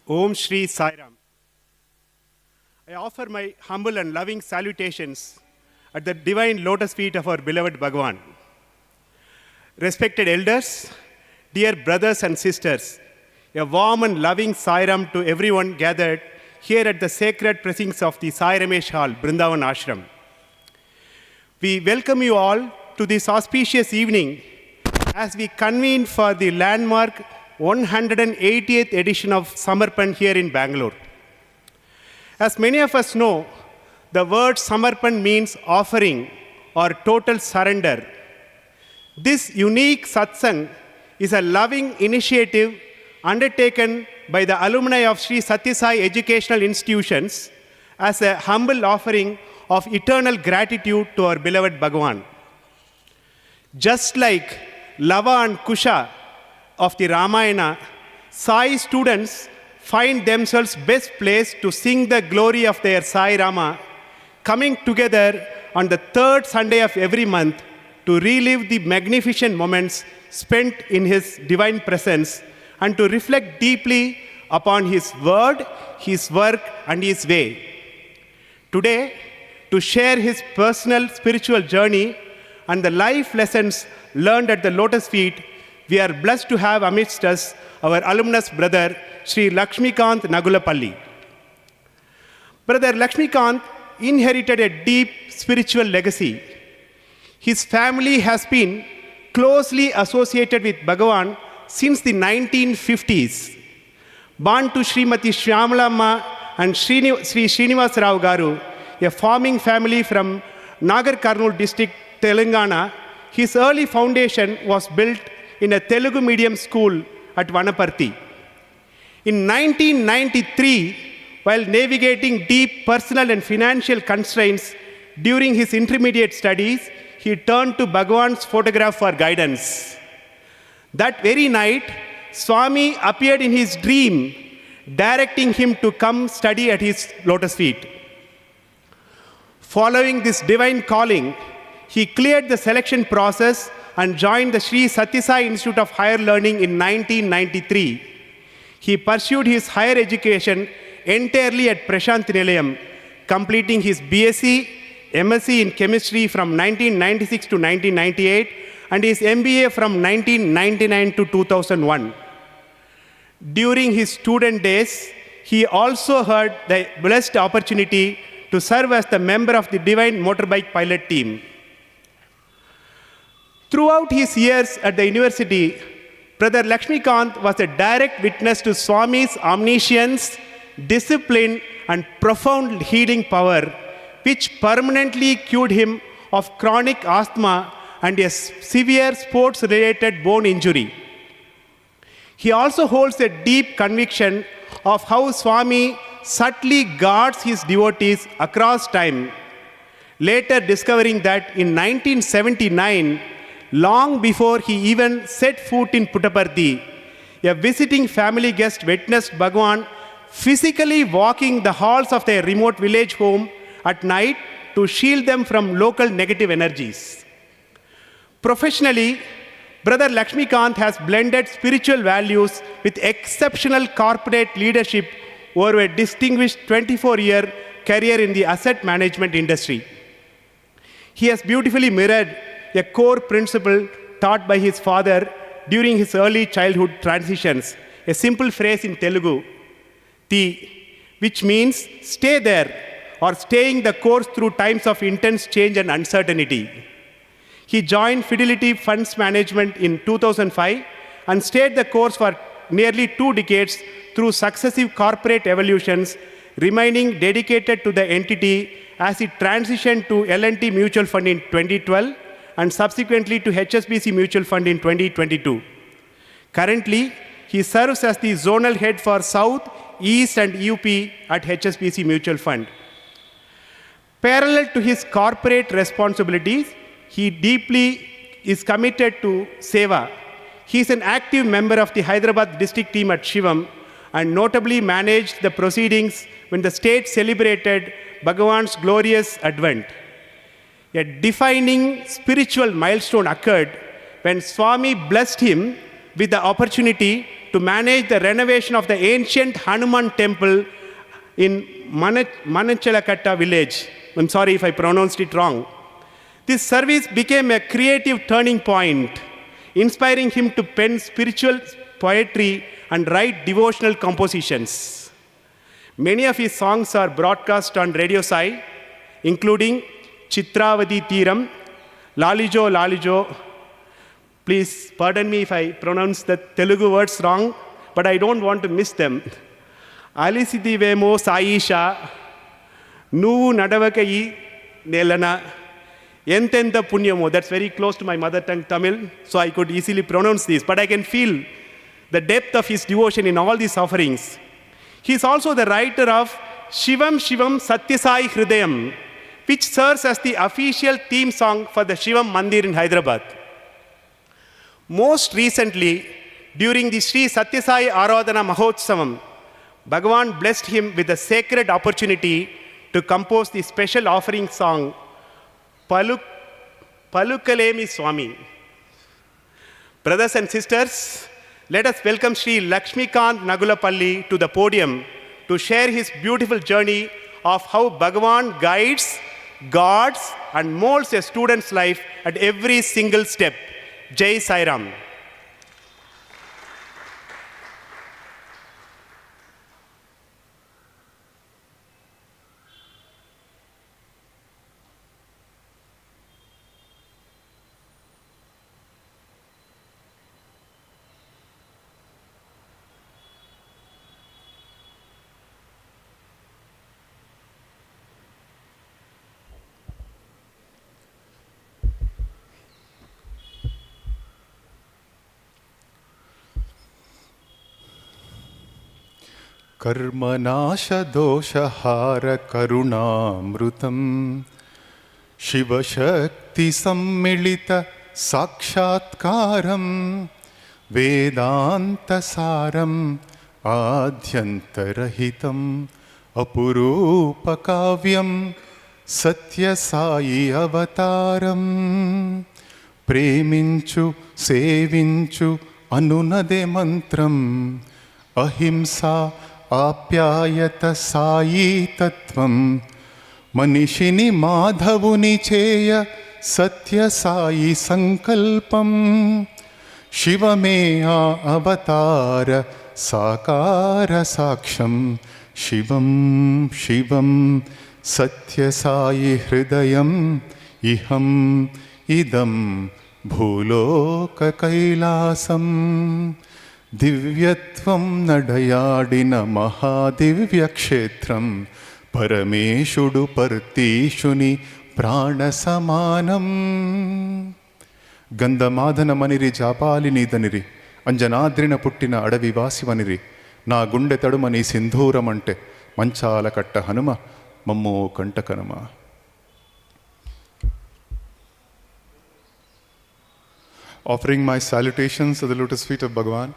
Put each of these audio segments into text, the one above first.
Om Sri Sai Ram. I offer my humble and loving salutations at the Divine Lotus Feet of our beloved Bhagawan. Respected elders, dear brothers and sisters, a warm and loving Sai Ram to everyone gathered here at the sacred precincts of the Sai Ramesh Hall, Brindavan Ashram. We welcome you all to this auspicious evening as we convene for the landmark 180th edition of Samarpan here in Bangalore. As many of us know, the word Samarpan means offering or total surrender. This unique satsang is a loving initiative undertaken by the alumni of Sri Sathya Sai Educational Institutions as a humble offering of eternal gratitude to our beloved Bhagawan. Just like Lava and Kusha of the Ramayana, Sai students find themselves best placed to sing the glory of their Sai Rama, coming together on the third Sunday of every month to relive the magnificent moments spent in his divine presence and to reflect deeply upon his word, his work, and his way. Today, to share his personal spiritual journey and the life lessons learned at the Lotus Feet, we are blessed to have amidst us our alumnus brother, Sri Laxmikanth Nagulapalli. Brother Laxmikanth inherited a deep spiritual legacy. His family has been closely associated with Bhagavan since the 1950s. Born to Srimati Shyamalamma and Sri Srinivas Rao Garu, a farming family from Nagar Kurnool district, Telangana, his early foundation was built in a Telugu medium school at Vanaparthi. In 1993, while navigating deep personal and financial constraints during his intermediate studies, he turned to Bhagavan's photograph for guidance. That very night, Swami appeared in his dream, directing him to come study at his lotus feet. Following this divine calling, he cleared the selection process and joined the Sri Sathya Sai Institute of Higher Learning in 1993. He pursued his higher education entirely at Prashant Nilayam, completing his BSc, MSc in chemistry from 1996 to 1998 and his MBA from 1999 to 2001. During his student days, he also had the blessed opportunity to serve as the member of the Divine Motorbike Pilot Team. Throughout his years at the university, Brother Laxmikanth was a direct witness to Swami's omniscience, discipline, and profound healing power, which permanently cured him of chronic asthma and a severe sports-related bone injury. He also holds a deep conviction of how Swami subtly guards his devotees across time, later discovering that in 1979, long before he even set foot in Puttaparthi, a visiting family guest witnessed Bhagavan physically walking the halls of their remote village home at night to shield them from local negative energies. Professionally, Brother Laxmikanth has blended spiritual values with exceptional corporate leadership over a distinguished 24-year career in the asset management industry. He has beautifully mirrored a core principle taught by his father during his early childhood transitions, a simple phrase in Telugu, which means stay there or staying the course through times of intense change and uncertainty. He joined Fidelity Funds Management in 2005 and stayed the course for nearly 2 decades through successive corporate evolutions, remaining dedicated to the entity as it transitioned to L&T Mutual Fund in 2012 and subsequently to HSBC Mutual Fund in 2022. Currently, he serves as the zonal head for South, East, and UP at HSBC Mutual Fund. Parallel to his corporate responsibilities, he deeply is committed to Seva. He is an active member of the Hyderabad district team at Shivam and notably managed the proceedings when the state celebrated Bhagavan's glorious advent. A defining spiritual milestone occurred when Swami blessed him with the opportunity to manage the renovation of the ancient Hanuman temple in Manachalakatta village. I'm sorry if I pronounced it wrong. This service became a creative turning point, inspiring him to pen spiritual poetry and write devotional compositions. Many of his songs are broadcast on Radio Sai, including Chitravadi Teeram, Lalijo Lalijo. Please pardon me if I pronounce the Telugu words wrong, but I don't want to miss them. Alisidi Vemo Saisha, Nu Nadavakai Nelana, Entenda Punyamo. That's very close to my mother tongue Tamil, so I could easily pronounce this, but I can feel the depth of his devotion in all these offerings. He is also the writer of Shivam Shivam Sathya Sai Hridayam, which serves as the official theme song for the Shivam Mandir in Hyderabad. Most recently, during the Sri Sathya Sai Aradhana Mahotsavam, Bhagawan blessed him with the sacred opportunity to compose the special offering song, Palukalemi Swami. Brothers and sisters, let us welcome Sri Laxmikanth Nagulapalli to the podium to share his beautiful journey of how Bhagavan guides, guards, and molds a student's life at every single step. Jai Sai Ram. कर्मनाशदोषहार करुणामृतं शिवशक्तिसम्मिलित साक्षात्कारं वेदान्तसारम् आद्यन्तरहितम् अपुरूपकाव्यं Sathya Sai अवतारं प्रेमिंचु सेविंचु अनुनदे मंत्रं अहिंसा आप्यायत साई तत्वं मनीषिनि माधवुनि चेय सत्य साई संकल्पं शिवमे अवतार साकार साक्षं शिवं शिवं सत्य साई हृदयं इहं इदं भूलोक कैलासं दिव्यत्वं नडयाडिन महादिव्यक्षेत्रं परमेशुडु पर्तीशुनि प्राणसमानं गंधमादन मनिरि जापालिनि दनिरि अंजनाद्रिन पुट्टिन अडविवासिवनिरि ना गुंडे तडुमनि सिंधूरमंटे मंचाल कट्ट हनुम मम्मो कंटकनम. Offering my salutations to the lotus feet of Bhagawan,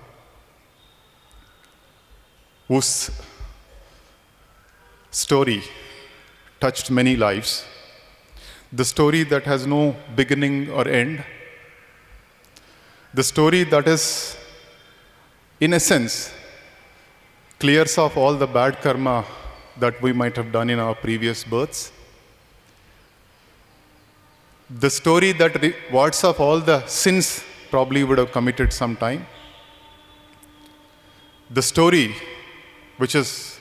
whose story touched many lives, the story that has no beginning or end, the story that is, in a sense, clears off all the bad karma that we might have done in our previous births, the story that wards off all the sins probably would have committed sometime, the story which is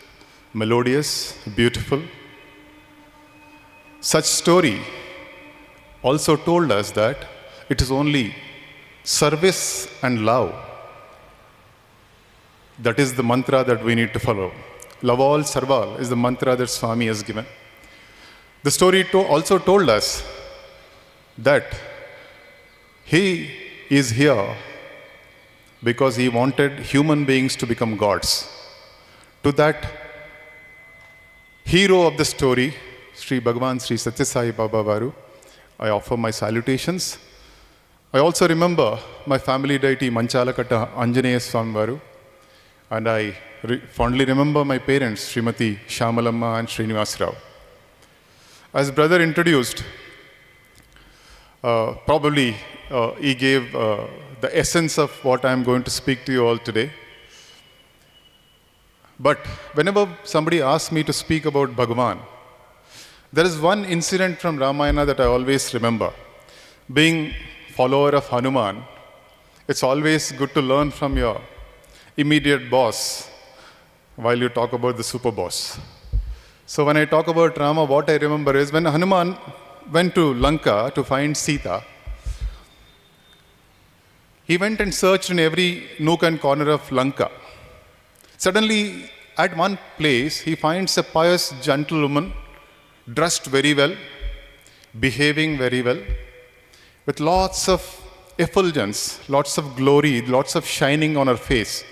melodious, beautiful. Such story also told us that it is only service and love that is the mantra that we need to follow. Love all, serve all is the mantra that Swami has given. The story also told us that he is here because he wanted human beings to become gods. To that hero of the story, Sri Bhagawan Sri Sathya Sai Baba Varu, I offer my salutations. I also remember my family deity Manchalakatta Anjaneya Swami Varu, and I fondly remember my parents, Srimati Shamalamma and Srinivas Rao. As brother introduced, probably he gave the essence of what I am going to speak to you all today. But whenever somebody asks me to speak about Bhagawan, there is one incident from Ramayana that I always remember. Being follower of Hanuman, it's always good to learn from your immediate boss while you talk about the super boss. So when I talk about Rama, what I remember is when Hanuman went to Lanka to find Sita, he went and searched in every nook and corner of Lanka. Suddenly, at one place, he finds a pious gentlewoman, dressed very well, behaving very well, with lots of effulgence, lots of glory, lots of shining on her face.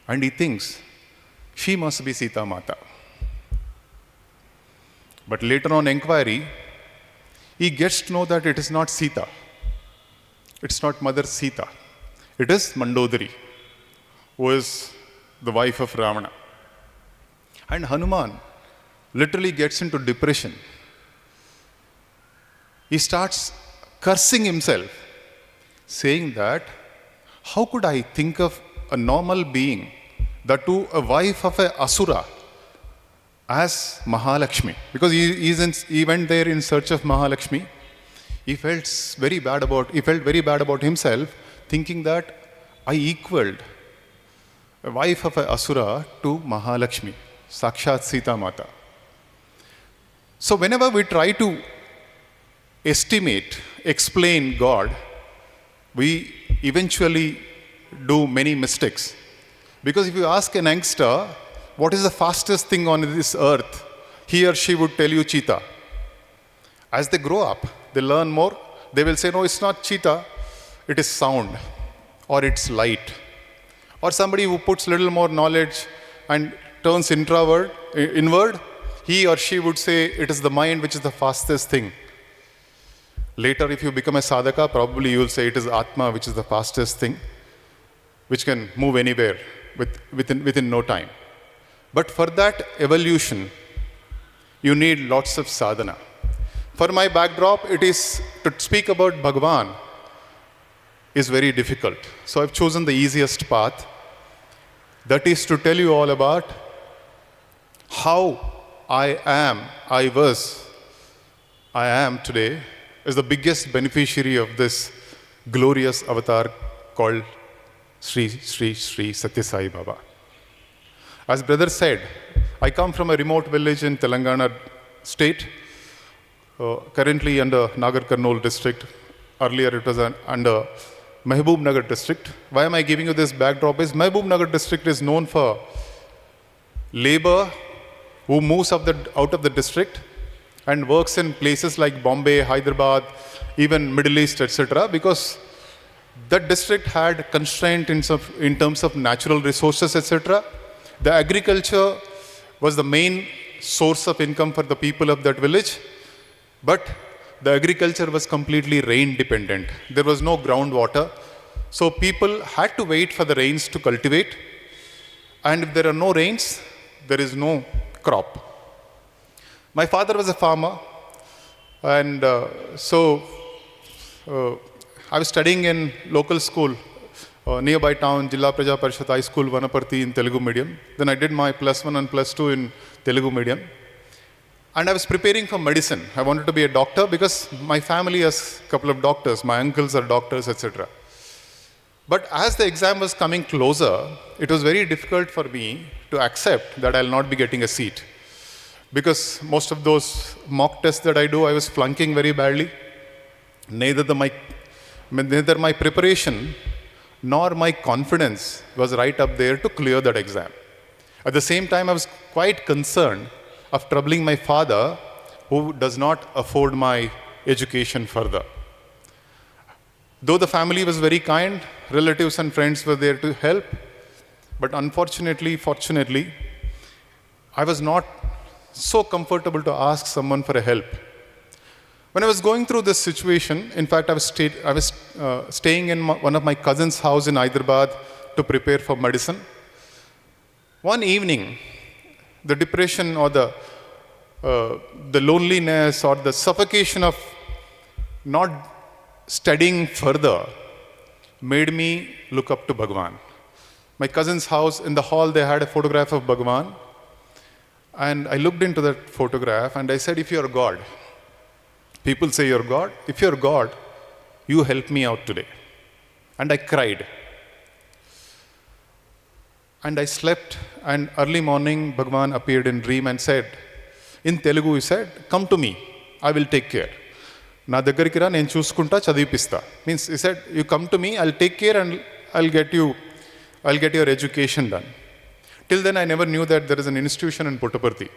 And he thinks, she must be Sita Mata. But later on inquiry, he gets to know that it is not Sita. It's not Mother Sita. It is Mandodari, who is the wife of Ravana. And Hanuman literally gets into depression. He starts cursing himself, saying that, how could I think of a normal being, that too a wife of a Asura, as Mahalakshmi? Because he went there in search of Mahalakshmi. He felt very bad about himself, thinking that I equaled a wife of a Asura to Mahalakshmi, Sakshat Sita Mata. So whenever we try to estimate, explain God, we eventually do many mistakes. Because if you ask an youngster, what is the fastest thing on this earth, he or she would tell you cheetah. As they grow up, they learn more, they will say, no, it's not cheetah, it is sound, or it's light. Or somebody who puts little more knowledge and turns inward, he or she would say it is the mind which is the fastest thing. Later, if you become a sadhaka, probably you will say it is Atma which is the fastest thing, which can move anywhere within no time. But for that evolution, you need lots of sadhana. For my backdrop, it is to speak about Bhagawan is very difficult. So I've chosen the easiest path. That is to tell you all about how I am today is the biggest beneficiary of this glorious avatar called Sri Sathya Sai Baba. As brother said, I come from a remote village in Telangana state, currently under Nagar Karnool district. Earlier it was under Mehboob Nagar district. Why am I giving you this backdrop is Mehboob Nagar district is known for labor who moves out of the district and works in places like Bombay, Hyderabad, even Middle East, etc. because that district had constraint in terms of natural resources, etc. The agriculture was the main source of income for the people of that village, but the agriculture was completely rain dependent. There was no groundwater, so people had to wait for the rains to cultivate, and if there are no rains, there is no crop. My father was a farmer, and so I was studying in local school, nearby town, Jilla Praja Parishad High School, Vanaparthi in Telugu medium. Then I did my +1 and +2 in Telugu medium. And I was preparing for medicine. I wanted to be a doctor because my family has a couple of doctors. My uncles are doctors, etc. But as the exam was coming closer, it was very difficult for me to accept that I'll not be getting a seat. Because most of those mock tests that I do, I was flunking very badly. Neither my preparation nor my confidence was right up there to clear that exam. At the same time, I was quite concerned of troubling my father, who does not afford my education further. Though the family was very kind, relatives and friends were there to help, but fortunately, I was not so comfortable to ask someone for a help. When I was going through this situation, in fact, I was staying in one of my cousin's house in Hyderabad to prepare for medicine. One evening, the depression or the loneliness or the suffocation of not studying further made me look up to Bhagawan. my cousin's house, in the hall, they had a photograph of Bhagawan. And I looked into that photograph and I said, if you're God, people say you're God. If you're God, you help me out today. And I cried. And I slept, and early morning, Bhagavan appeared in dream and said, in Telugu, he said, come to me, I will take care. Na దగ్గరికి రా నేను చూసుకుంటా చదివిపిస్తా. Means he said, you come to me, I'll take care and I'll get your education done. Till then I never knew that there is an institution in Puttaparthi.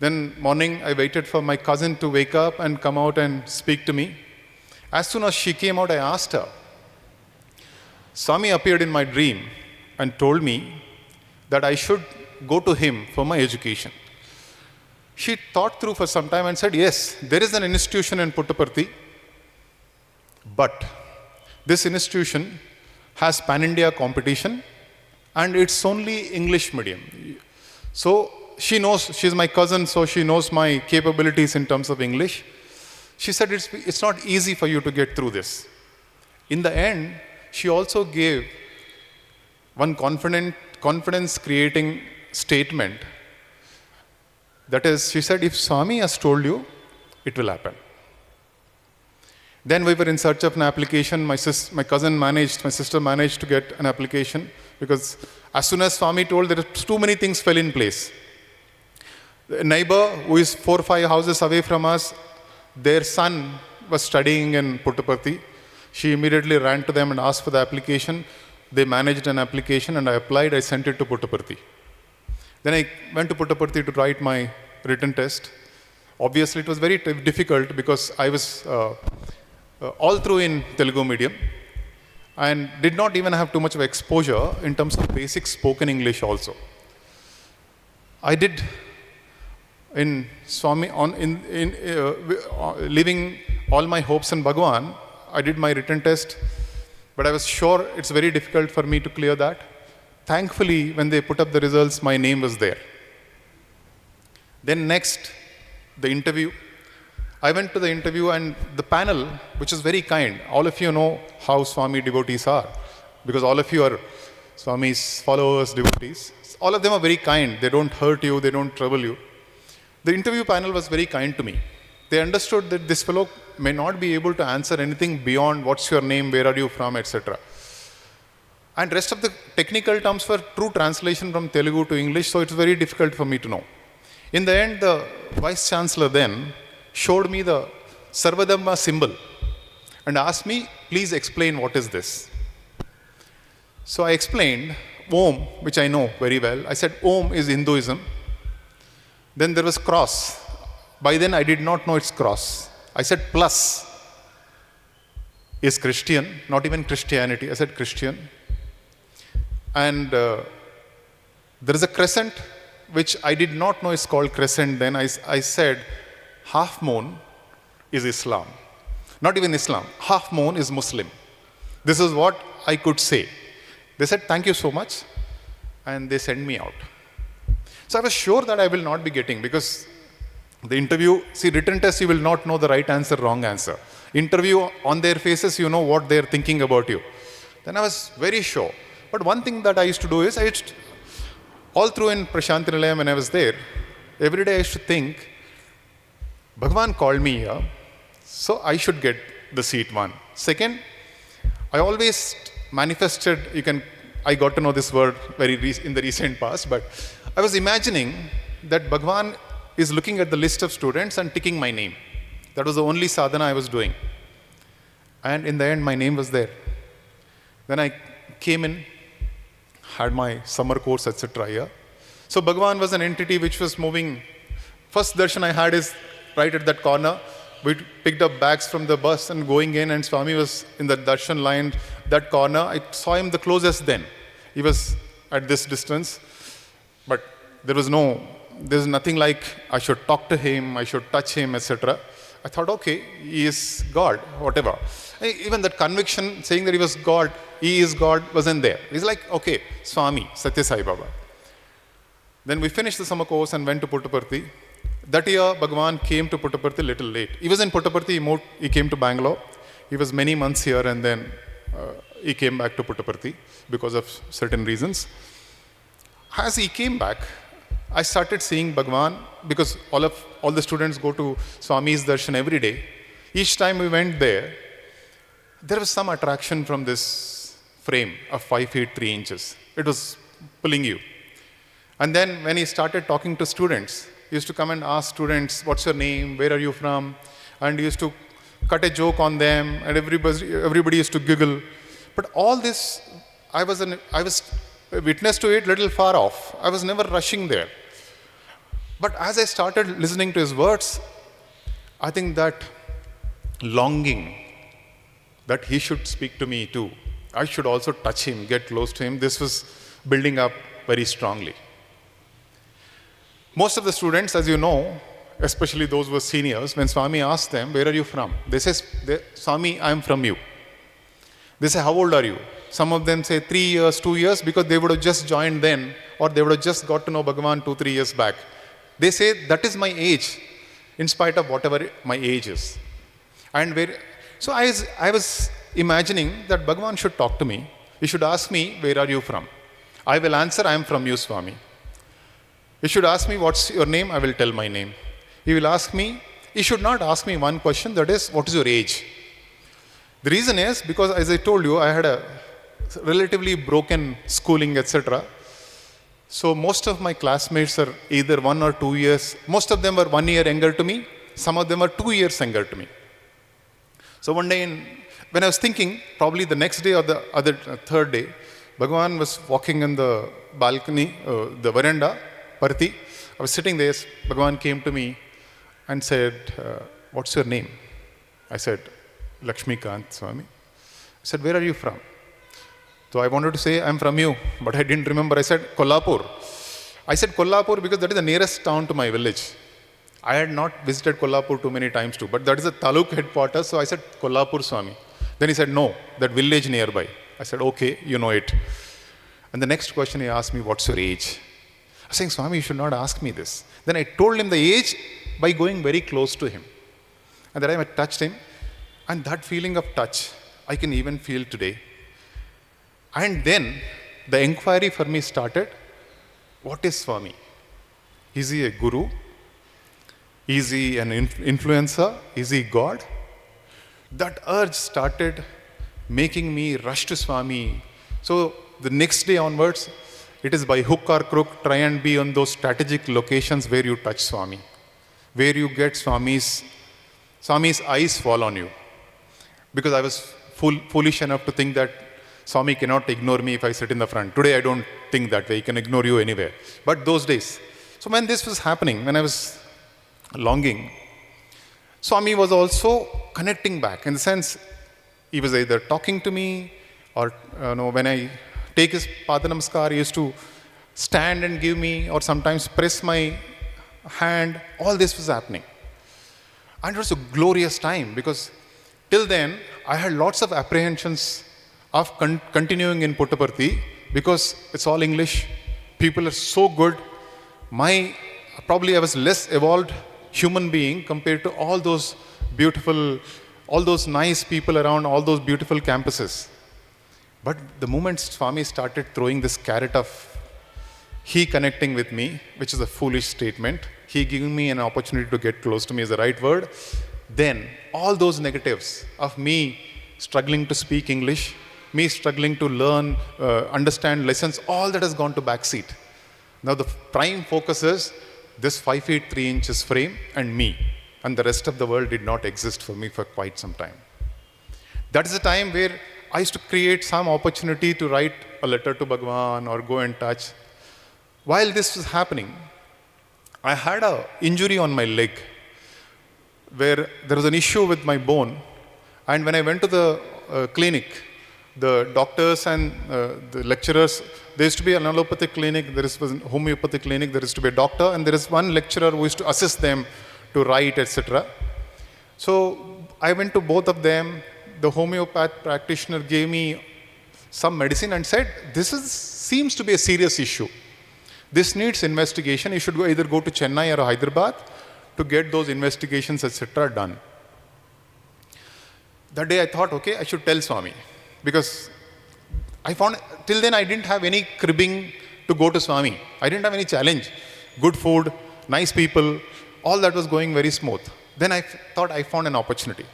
Then morning I waited for my cousin to wake up and come out and speak to me. As soon as she came out, I asked her. Swami appeared in my dream and told me that I should go to him for my education. She thought through for some time and said, yes, there is an institution in Puttaparthi, but this institution has pan-India competition and it's only English medium. So she knows, she's my cousin, so she knows my capabilities in terms of English. She said, it's not easy for you to get through this. In the end, she also gave one confidence-creating statement. That is, she said, if Swami has told you, it will happen. Then we were in search of an application. My sister managed to get an application because as soon as Swami told, there are too many things fell in place. A neighbor who is 4 or 5 houses away from us, their son was studying in Puttaparthi. She immediately ran to them and asked for the application. They managed an application and I applied. I sent it to Puttaparthi. Then I went to Puttaparthi to write my written test. Obviously, it was very difficult because I was all through in Telugu medium and did not even have too much of exposure in terms of basic spoken English also. I did in Swami, leaving all my hopes in Bhagawan, I did my written test, but I was sure it's very difficult for me to clear that. Thankfully, when they put up the results, my name was there. Then next, the interview. I went to the interview and the panel, which is very kind. All of you know how Swami devotees are, because all of you are Swami's followers, devotees. All of them are very kind. They don't hurt you, they don't trouble you. The interview panel was very kind to me. They understood that this fellow may not be able to answer anything beyond what's your name, where are you from, etc. And rest of the technical terms were true translation from Telugu to English, so it's very difficult for me to know. In the end, the Vice Chancellor then showed me the Sarvadhamma symbol and asked me, please explain what is this. So I explained Om, which I know very well. I said Om is Hinduism. Then there was cross. By then I did not know it's cross. I said plus is Christian, not even Christianity. I said Christian. And there is a crescent, which I did not know is called crescent then. I said half moon is Islam. Not even Islam. Half moon is Muslim. This is what I could say. They said, thank you so much. And they sent me out. So I was sure that I will not be getting, because the interview, see, written test, you will not know the right answer, wrong answer. Interview, on their faces, you know what they're thinking about you. Then I was very sure. But one thing that I used to do is, all through in Prashanthi Nilayam when I was there, every day I used to think, Bhagavan called me here, so I should get the seat one. Second, I always manifested, I got to know this word in the recent past, but I was imagining that Bhagavan is looking at the list of students and ticking my name. That was the only sadhana I was doing. And in the end, my name was there. Then I came in, had my summer course, etc. here. So Bhagavan was an entity which was moving. First darshan I had is right at that corner. We picked up bags from the bus and going in, and Swami was in the darshan line, that corner. I saw him the closest then. He was at this distance, but there's nothing like I should talk to him, I should touch him, etc. I thought, okay, he is God, whatever. Even that conviction saying that he was God, he is God, wasn't there. He's like, okay, Swami, Sathya Sai Baba. Then we finished the summer course and went to Puttaparthi. That year, Bhagavan came to Puttaparthi a little late. He was in Puttaparthi, he came to Bangalore. He was many months here and then he came back to Puttaparthi because of certain reasons. As he came back, I started seeing Bhagawan because all the students go to Swami's darshan every day. Each time we went there was some attraction from this frame of 5 feet 3 inches. It was pulling you. And then when he started talking to students, he used to come and ask students, what's your name, where are you from? And he used to cut a joke on them, and everybody used to giggle. But all this, I was a witness to it little far off. I was never rushing there. But as I started listening to his words, I think that longing that he should speak to me too, I should also touch him, get close to him, this was building up very strongly. Most of the students, as you know, especially those who were seniors, when Swami asked them, where are you from? They say, Swami, I am from you. They say, how old are you? Some of them say 3 years, 2 years, because they would have just joined then, or they would have just got to know Bhagavan 2, 3 years back. They say, that is my age, in spite of whatever my age is. So I was imagining that Bhagavan should talk to me. He should ask me, where are you from? I will answer, I am from you, Swami. He should ask me, what's your name? I will tell my name. He will ask me, he should not ask me one question, that is, what is your age? The reason is, because as I told you, I had a relatively broken schooling, etc. So most of my classmates are either 1 or 2 years, most of them were 1 year younger to me, some of them were 2 years younger to me. So one day, when I was thinking, probably the next day or the third day, Bhagavan was walking in the balcony, the veranda, Parthi. I was sitting there, Bhagavan came to me and said, what's your name? I said, Laxmikanth, Swami. I said, where are you from? So I wanted to say, I'm from you, but I didn't remember. I said, Kolhapur. I said Kolhapur because that is the nearest town to my village. I had not visited Kolhapur too many times too, but that is the taluk headquarters, so I said, Kolhapur, Swami. Then he said, no, that village nearby. I said, okay, you know it. And the next question he asked me, what's your age? I was saying, Swami, you should not ask me this. Then I told him the age by going very close to him. And that time I touched him, and that feeling of touch, I can even feel today. And then the inquiry for me started, what is Swami? Is he a guru? Is he an influencer? Is he God? That urge started making me rush to Swami. So the next day onwards, it is by hook or crook, try and be on those strategic locations where you touch Swami, where you get Swami's eyes fall on you. Because I was foolish enough to think that Swami cannot ignore me if I sit in the front. Today I don't think that way, he can ignore you anywhere. But those days, so when this was happening, when I was longing, Swami was also connecting back, in the sense, he was either talking to me, or when I take his Pada Namaskar, he used to stand and give me, or sometimes press my hand. All this was happening. And it was a glorious time, because till then, I had lots of apprehensions of continuing in Puttaparthi, because it's all English, people are so good. Probably I was less evolved human being compared to all those beautiful, all those nice people around, all those beautiful campuses. But the moment Swami started throwing this carrot of he connecting with me, which is a foolish statement, he giving me an opportunity to get close to me is the right word, then all those negatives of me struggling to speak English, me struggling to learn, understand lessons, all that has gone to backseat. Now the prime focus is this 5 feet 3 inches frame and me, and the rest of the world did not exist for me for quite some time. That is the time where I used to create some opportunity to write a letter to Bhagavan or go and touch. While this was happening, I had an injury on my leg where there was an issue with my bone, and when I went to the clinic, the doctors and the lecturers, there used to be an allopathic clinic, there was a homeopathic clinic, there used to be a doctor, and there is one lecturer who used to assist them to write, etc. So I went to both of them. The homeopath practitioner gave me some medicine and said, seems to be a serious issue. This needs investigation. You should either go to Chennai or Hyderabad to get those investigations, etc. done. That day I thought, okay, I should tell Swami. Because I found, till then I didn't have any cribbing to go to Swami. I didn't have any challenge. Good food, nice people, all that was going very smooth. Then I thought I found an opportunity.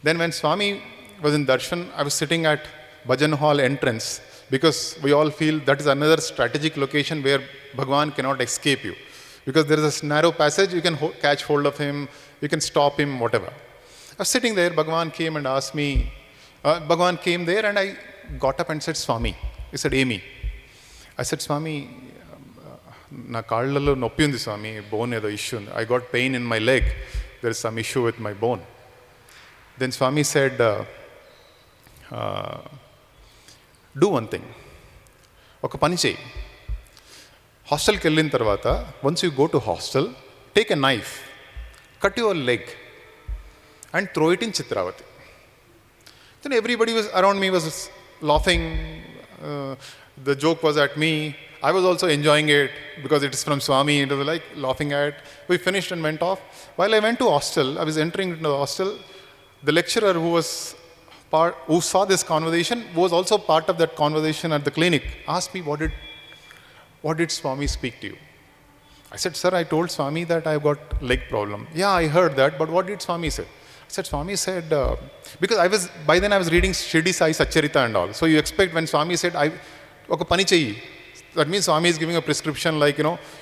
Then when Swami was in darshan, I was sitting at Bhajan Hall entrance, because we all feel that is another strategic location where Bhagawan cannot escape you. Because there is a narrow passage, you can catch hold of him, you can stop him, whatever. I was sitting there, Bhagawan came and asked me, Bhagawan came there and I got up and said, Swami. He said, Amy. I said, Swami, na kaallallo noppi undi Swami, bone edo issue. I got pain in my leg. There is some issue with my bone. Then Swami said, do one thing. Oka pani cheyi. Hostel ki ellin tarvata, once you go to hostel, take a knife, cut your leg and throw it in Chitravati. Then everybody was around me was laughing. The joke was at me. I was also enjoying it because it is from Swami. It was like laughing at. We finished and went off. While I went to hostel, I was entering into the hostel. The lecturer who saw this conversation was also part of that conversation at the clinic. Asked me, what did Swami speak to you? I said, sir, I told Swami that I've got leg problem. Yeah, I heard that, but what did Swami say? I said, Swami said, because by then I was reading Sri Sai Satcharita and all. So you expect when Swami said, oka pani chahi, that means Swami is giving a prescription like,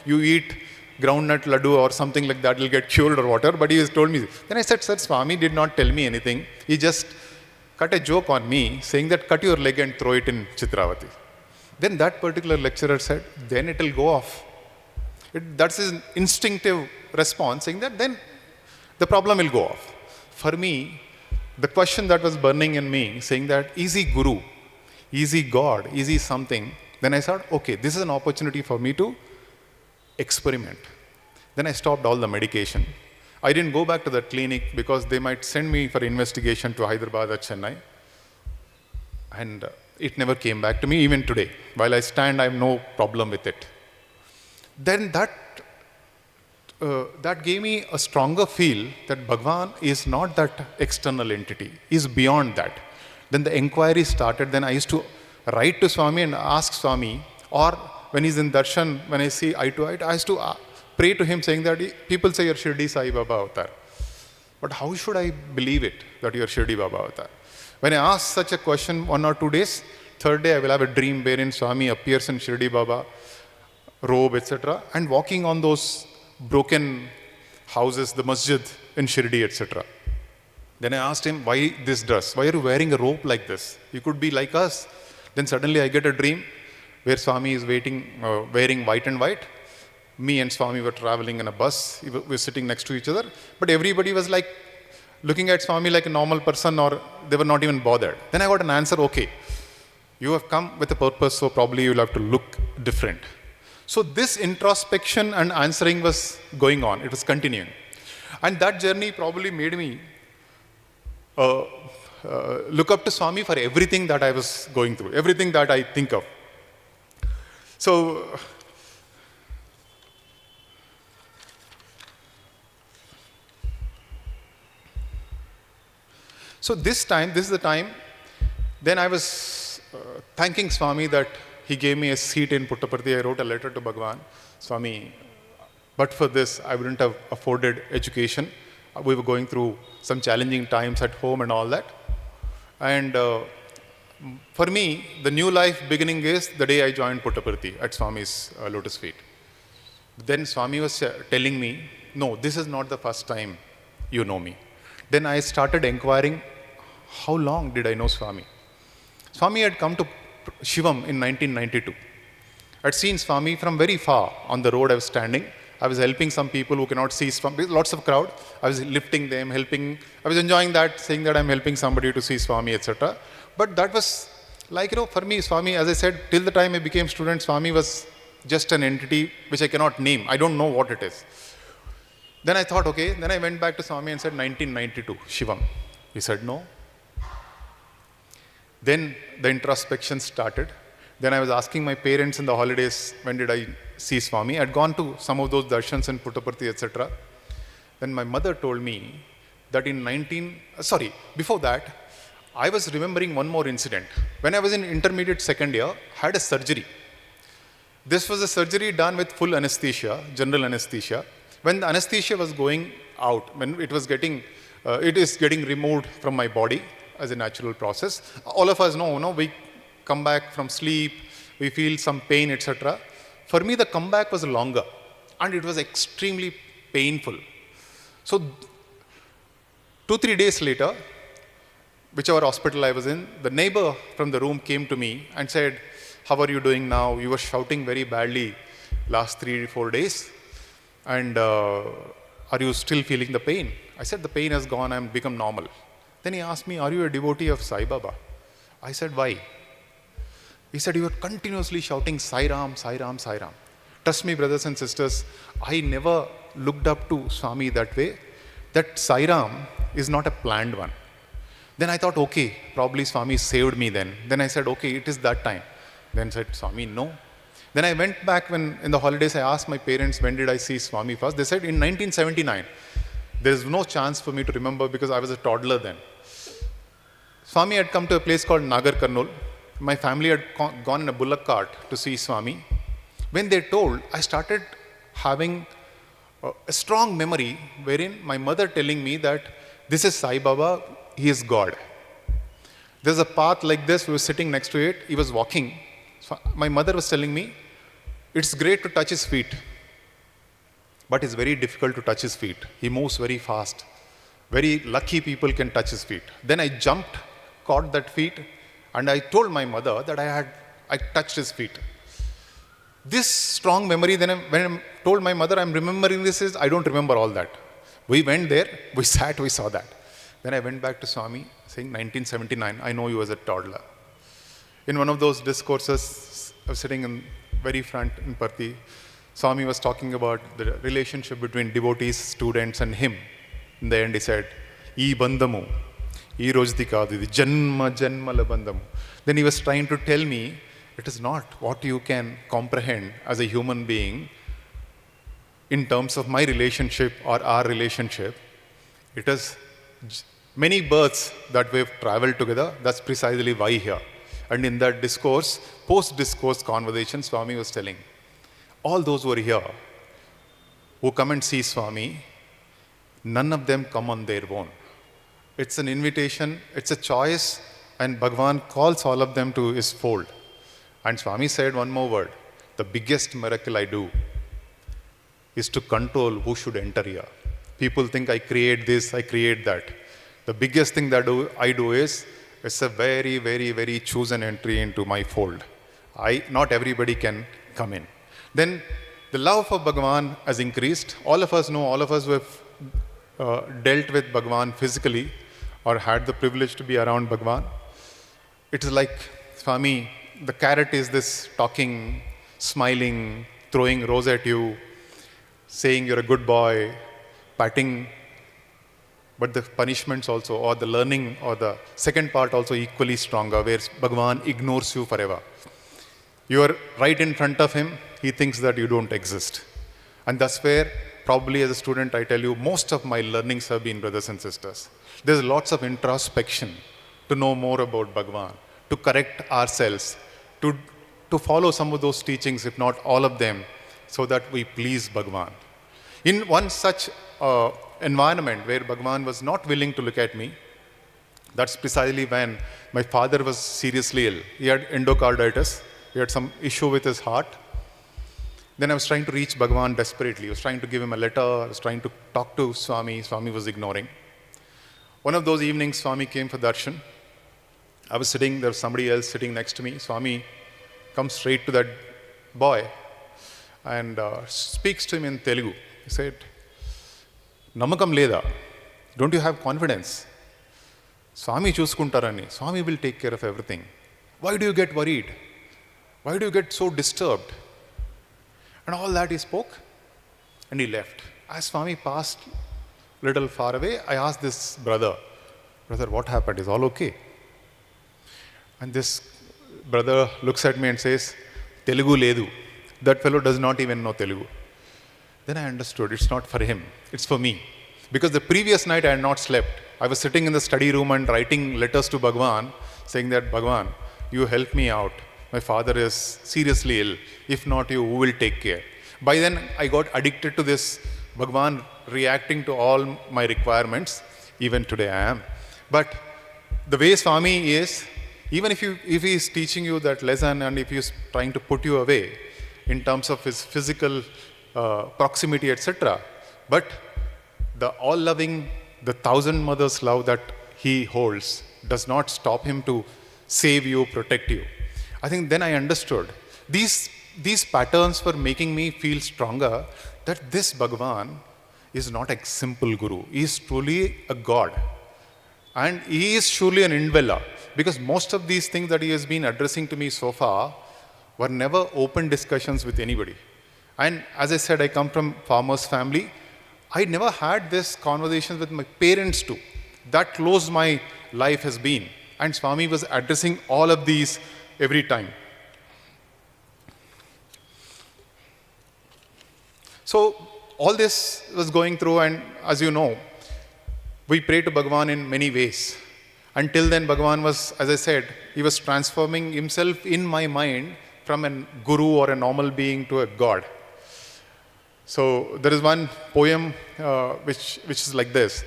you eat groundnut laddu or something like that, you'll get cured or whatever. But he has told me. Then I said, sir, Swami did not tell me anything. He just cut a joke on me, saying that cut your leg and throw it in Chitravati. Then that particular lecturer said, then it will go off. That's his instinctive response, saying that then the problem will go off. For me, the question that was burning in me, saying that easy Guru, easy God, easy something, then I thought, okay, this is an opportunity for me to experiment. Then I stopped all the medication. I didn't go back to the clinic because they might send me for investigation to Hyderabad or Chennai. And it never came back to me, even today. While I stand, I have no problem with it. Then that gave me a stronger feel that Bhagavan is not that external entity, is beyond that. Then the inquiry started. Then I used to write to Swami and ask Swami, or when he's in darshan, when I see eye to eye, I used to pray to him saying that people say you're Shirdi Sai Baba Avatar. But how should I believe it that you're Shirdi Baba Avatar? When I ask such a question 1 or 2 days, third day I will have a dream wherein Swami appears in Shirdi Baba, robe, etc. and walking on those broken houses, the masjid in Shirdi, etc. Then I asked him, why this dress? Why are you wearing a robe like this? You could be like us. Then suddenly I get a dream where Swami is wearing white and white. Me and Swami were traveling in a bus. We were sitting next to each other. But everybody was like looking at Swami like a normal person, or they were not even bothered. Then I got an answer, okay, you have come with a purpose, so probably you'll have to look different. So this introspection and answering was going on. It was continuing. And that journey probably made me look up to Swami for everything that I was going through, everything that I think of. So this is the time, then I was thanking Swami that he gave me a seat in Puttaparthi. I wrote a letter to Bhagawan, Swami, but for this, I wouldn't have afforded education. We were going through some challenging times at home and all that. And for me, the new life beginning is the day I joined Puttaparthi at Swami's Lotus Feet. Then Swami was telling me, no, this is not the first time you know me. Then I started inquiring, how long did I know Swami? Swami had come to Shivam in 1992. I had seen Swami from very far on the road I was standing. I was helping some people who cannot see Swami, lots of crowd. I was lifting them, helping. I was enjoying that, saying that I'm helping somebody to see Swami, etc. But that was like, for me, Swami, as I said, till the time I became student, Swami was just an entity which I cannot name. I don't know what it is. Then I thought, okay. Then I went back to Swami and said, 1992, Shivam. He said, no. Then the introspection started. Then I was asking my parents in the holidays, when did I see Swami? I had gone to some of those darshans in Puttaparthi, etc. Then my mother told me that before that, I was remembering one more incident. When I was in intermediate second year, I had a surgery. This was a surgery done with full anesthesia, general anesthesia. When the anesthesia was going out, when it is getting removed from my body as a natural process. All of us know, we come back from sleep, we feel some pain, etc. For me, the comeback was longer and it was extremely painful. So 2-3 days later, whichever hospital I was in, the neighbor from the room came to me and said, "How are you doing now? You were shouting very badly last 3-4 days. And are you still feeling the pain?" I said, "The pain has gone, I'm become normal." Then he asked me, "Are you a devotee of Sai Baba?" I said, "Why?" He said, "You were continuously shouting Sai Ram, Sai Ram, Sai Ram." Trust me, brothers and sisters, I never looked up to Swami that way. That Sai Ram is not a planned one. Then I thought, okay, probably Swami saved me then. Then I said, okay, it is that time. Then said, "Swami, no." Then I went back when in the holidays I asked my parents, when did I see Swami first? They said in 1979. There is no chance for me to remember because I was a toddler then. Swami had come to a place called Nagar Karnool. My family had gone in a bullock cart to see Swami. When they told, I started having a strong memory wherein my mother telling me that this is Sai Baba, he is God. There's a path like this, we were sitting next to it, he was walking. So my mother was telling me, it's great to touch his feet, but it's very difficult to touch his feet. He moves very fast. Very lucky people can touch his feet. Then I jumped, caught that feet, and I told my mother that I touched his feet. This strong memory, then when I told my mother I'm remembering this, is I don't remember all that. We went there, we sat, we saw that. Then I went back to Swami saying 1979, I know you as a toddler. In one of those discourses, I was sitting in very front in Parthi, Swami was talking about the relationship between devotees, students and him. In the end he said, "Ee bandhamu, ee rojdi kaadu, idi janma janmala bandhamu." Then he was trying to tell me, it is not what you can comprehend as a human being in terms of my relationship or our relationship. It is many births that we've traveled together. That's precisely why here. And in that discourse, post-discourse conversation, Swami was telling, all those who are here, who come and see Swami, none of them come on their own. It's an invitation, it's a choice, and Bhagawan calls all of them to his fold. And Swami said one more word, the biggest miracle I do is to control who should enter here. People think I create this, I create that. The biggest thing that I do is, it's a very, very, very chosen entry into my fold. Not everybody can come in. Then the love for Bhagavan has increased. All of us know, all of us who have dealt with Bhagavan physically or had the privilege to be around Bhagavan. It is like, Swami, the carrot is this talking, smiling, throwing rose at you, saying you're a good boy, patting, but the punishments also, or the learning, or the second part also equally stronger, where Bhagavan ignores you forever. You are right in front of him, he thinks that you don't exist. And that's where, probably as a student, I tell you, most of my learnings have been, brothers and sisters. There's lots of introspection to know more about Bhagavan, to correct ourselves, to follow some of those teachings, if not all of them, so that we please Bhagavan. In one such environment where Bhagavan was not willing to look at me, that's precisely when my father was seriously ill. He had endocarditis. He had some issue with his heart. Then I was trying to reach Bhagavan desperately. I was trying to give him a letter. I was trying to talk to Swami. Swami was ignoring. One of those evenings, Swami came for darshan. I was sitting, there was somebody else sitting next to me. Swami comes straight to that boy and speaks to him in Telugu. He said, "Namakam leda, don't you have confidence? Swami chuskuntarani. Swami will take care of everything. Why do you get worried? Why do you get so disturbed?" And all that he spoke, and he left. As Swami passed a little far away, I asked this brother, "What happened? Is all okay?" And this brother looks at me and says, "Telugu ledu." That fellow does not even know Telugu. Then I understood, it's not for him, it's for me. Because the previous night I had not slept. I was sitting in the study room and writing letters to Bhagawan, saying that, Bhagawan, you help me out. My father is seriously ill. If not you, who will take care? By then, I got addicted to this Bhagavan reacting to all my requirements. Even today I am. But the way Swami is, even if he is teaching you that lesson and if he is trying to put you away in terms of his physical proximity, etc., but the all-loving, the thousand mothers love that he holds does not stop him to save you, protect you. I think then I understood. These patterns were making me feel stronger that this Bhagavan is not a simple guru. He is truly a God. And he is surely an indweller. Because most of these things that he has been addressing to me so far were never open discussions with anybody. And as I said, I come from farmer's family. I never had this conversations with my parents too. That close my life has been. And Swami was addressing all of these every time. So all this was going through, and as you know, we pray to Bhagavan in many ways. Until then, Bhagavan was, as I said, he was transforming himself in my mind from a guru or a normal being to a God. So there is one poem which is like this.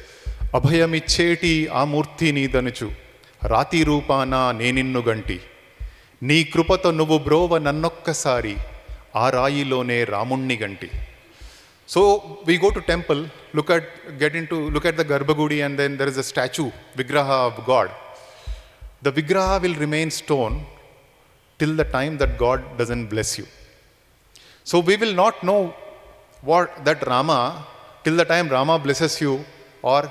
Abhayamicheti amurti nidanuchu rati rupana neninnu ganti nee krupato nuvu brova nannokkasari aa rayilone ramunni ganti. So we go to temple, look at the Garbhagudi, and then there is a statue, Vigraha of God. The Vigraha will remain stone till the time that God doesn't bless you. So we will not know what that Rama, till the time Rama blesses you or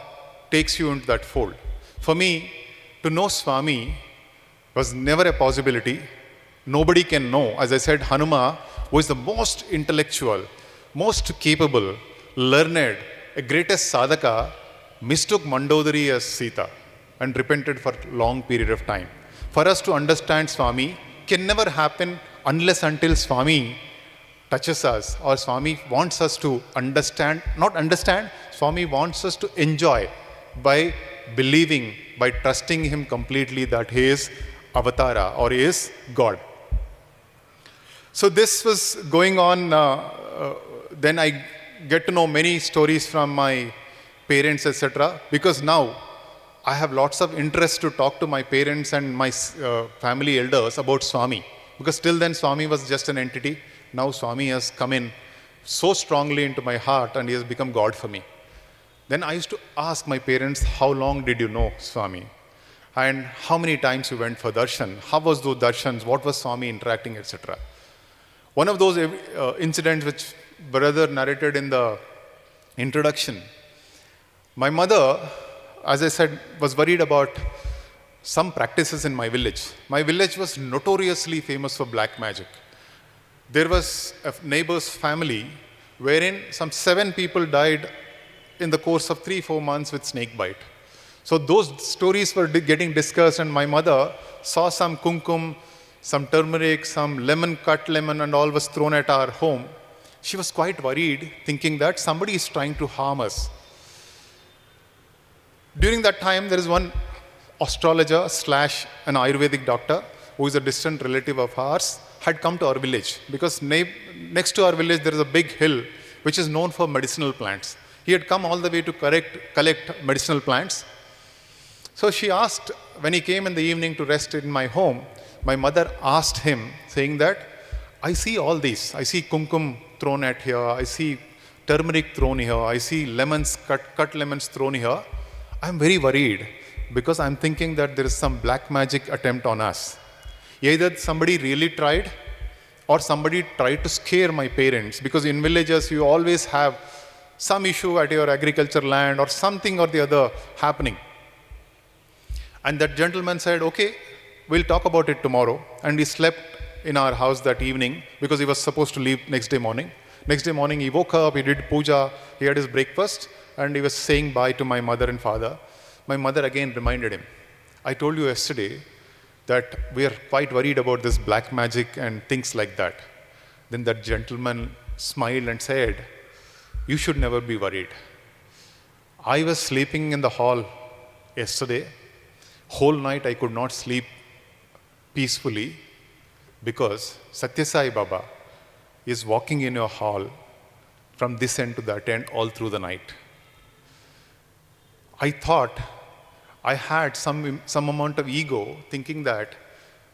takes you into that fold. For me, to know Swami was never a possibility. Nobody can know. As I said, Hanuma was the most intellectual, most capable, learned, a greatest sadhaka, mistook Mandodari as Sita and repented for a long period of time. For us to understand Swami can never happen unless until Swami touches us, or Swami wants us to understand, not understand, Swami wants us to enjoy by believing, by trusting him completely that he is Avatara or he is God. So this was going on. Then I get to know many stories from my parents, etc. Because now I have lots of interest to talk to my parents and my family elders about Swami. Because till then Swami was just an entity. Now Swami has come in so strongly into my heart and he has become God for me. Then I used to ask my parents, how long did you know Swami? And how many times you went for darshan? How was those darshans? What was Swami interacting, etc. One of those incidents which brother narrated in the introduction, my mother, as I said, was worried about some practices in my village. My village was notoriously famous for black magic. There was a neighbor's family wherein some 7 people died in the course of 3-4 months with snake bite. So those stories were getting discussed, and my mother saw some kumkum, some turmeric, some lemon, cut lemon and all was thrown at our home. She was quite worried, thinking that somebody is trying to harm us. During that time, there is one astrologer / an Ayurvedic doctor who is a distant relative of ours, had come to our village, because next to our village there is a big hill which is known for medicinal plants. He had come all the way to collect medicinal plants. So she asked, when he came in the evening to rest in my home, my mother asked him, saying that, I see all these. I see kumkum thrown at here. I see turmeric thrown here. I see lemons, cut lemons thrown here. I'm very worried because I'm thinking that there is some black magic attempt on us. Either somebody really tried or somebody tried to scare my parents, because in villages you always have some issue at your agriculture land or something or the other happening. And that gentleman said, okay, we'll talk about it tomorrow. And he slept in our house that evening because he was supposed to leave next day morning. Next day morning he woke up, he did puja, he had his breakfast, and he was saying bye to my mother and father. My mother again reminded him, I told you yesterday that we are quite worried about this black magic and things like that. Then that gentleman smiled and said, you should never be worried. I was sleeping in the hall yesterday. Whole night I could not sleep peacefully because Sathya Sai Baba is walking in your hall from this end to that end all through the night. I thought I had some amount of ego thinking that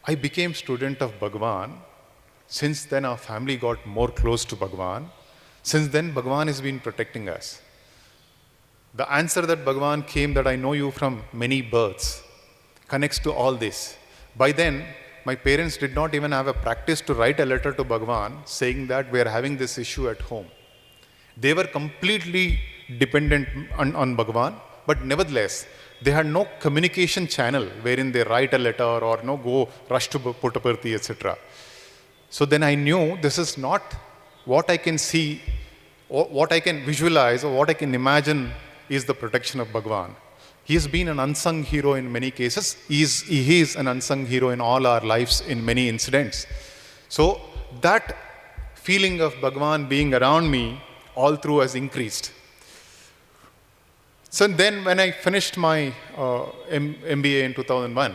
I became student of Bhagawan. Since then our family got more close to Bhagawan. Since then Bhagawan has been protecting us. The answer that Bhagawan came, that I know you from many births, connects to all this. By then, my parents did not even have a practice to write a letter to Bhagawan saying that we are having this issue at home. They were completely dependent on Bhagawan, but nevertheless, they had no communication channel wherein they write a letter or no go rush to Puttaparthi, etc. So then I knew this is not what I can see, or what I can visualize, or what I can imagine is the protection of Bhagavan. He has been an unsung hero in many cases. He is an unsung hero in all our lives in many incidents. So that feeling of Bhagavan being around me all through has increased. So then when I finished my MBA in 2001,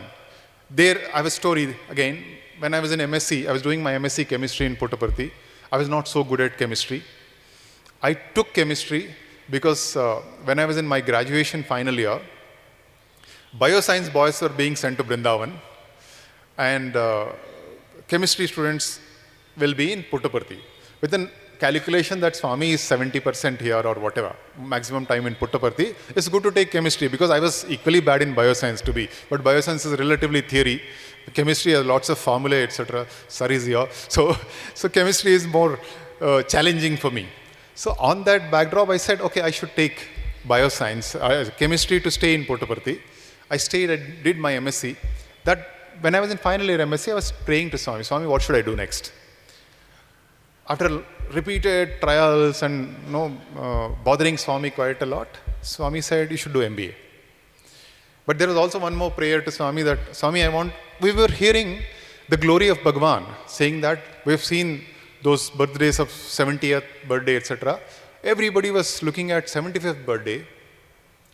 there I have a story again. When I was in MSc, I was doing my MSc chemistry in Puttaparthi. I was not so good at chemistry. I took chemistry because when I was in my graduation final year, bioscience boys were being sent to Brindavan and chemistry students will be in Puttaparthi. With a calculation that Swami is 70% here or whatever, maximum time in Puttaparthi, it's good to take chemistry because I was equally bad in bioscience to be. But bioscience is relatively theory. Chemistry has lots of formulae, etc. Sir is here. So chemistry is more challenging for me. So on that backdrop, I said, okay, I should take bioscience, chemistry to stay in Puttaparthi. I stayed and did my MSc. That when I was in final year MSc, I was praying to Swami, Swami, what should I do next? After repeated trials and bothering Swami quite a lot, Swami said, you should do MBA. But there was also one more prayer to Swami that, Swami, we were hearing the glory of Bhagavan, saying that we've seen those birthdays of 70th birthday, etc. Everybody was looking at 75th birthday,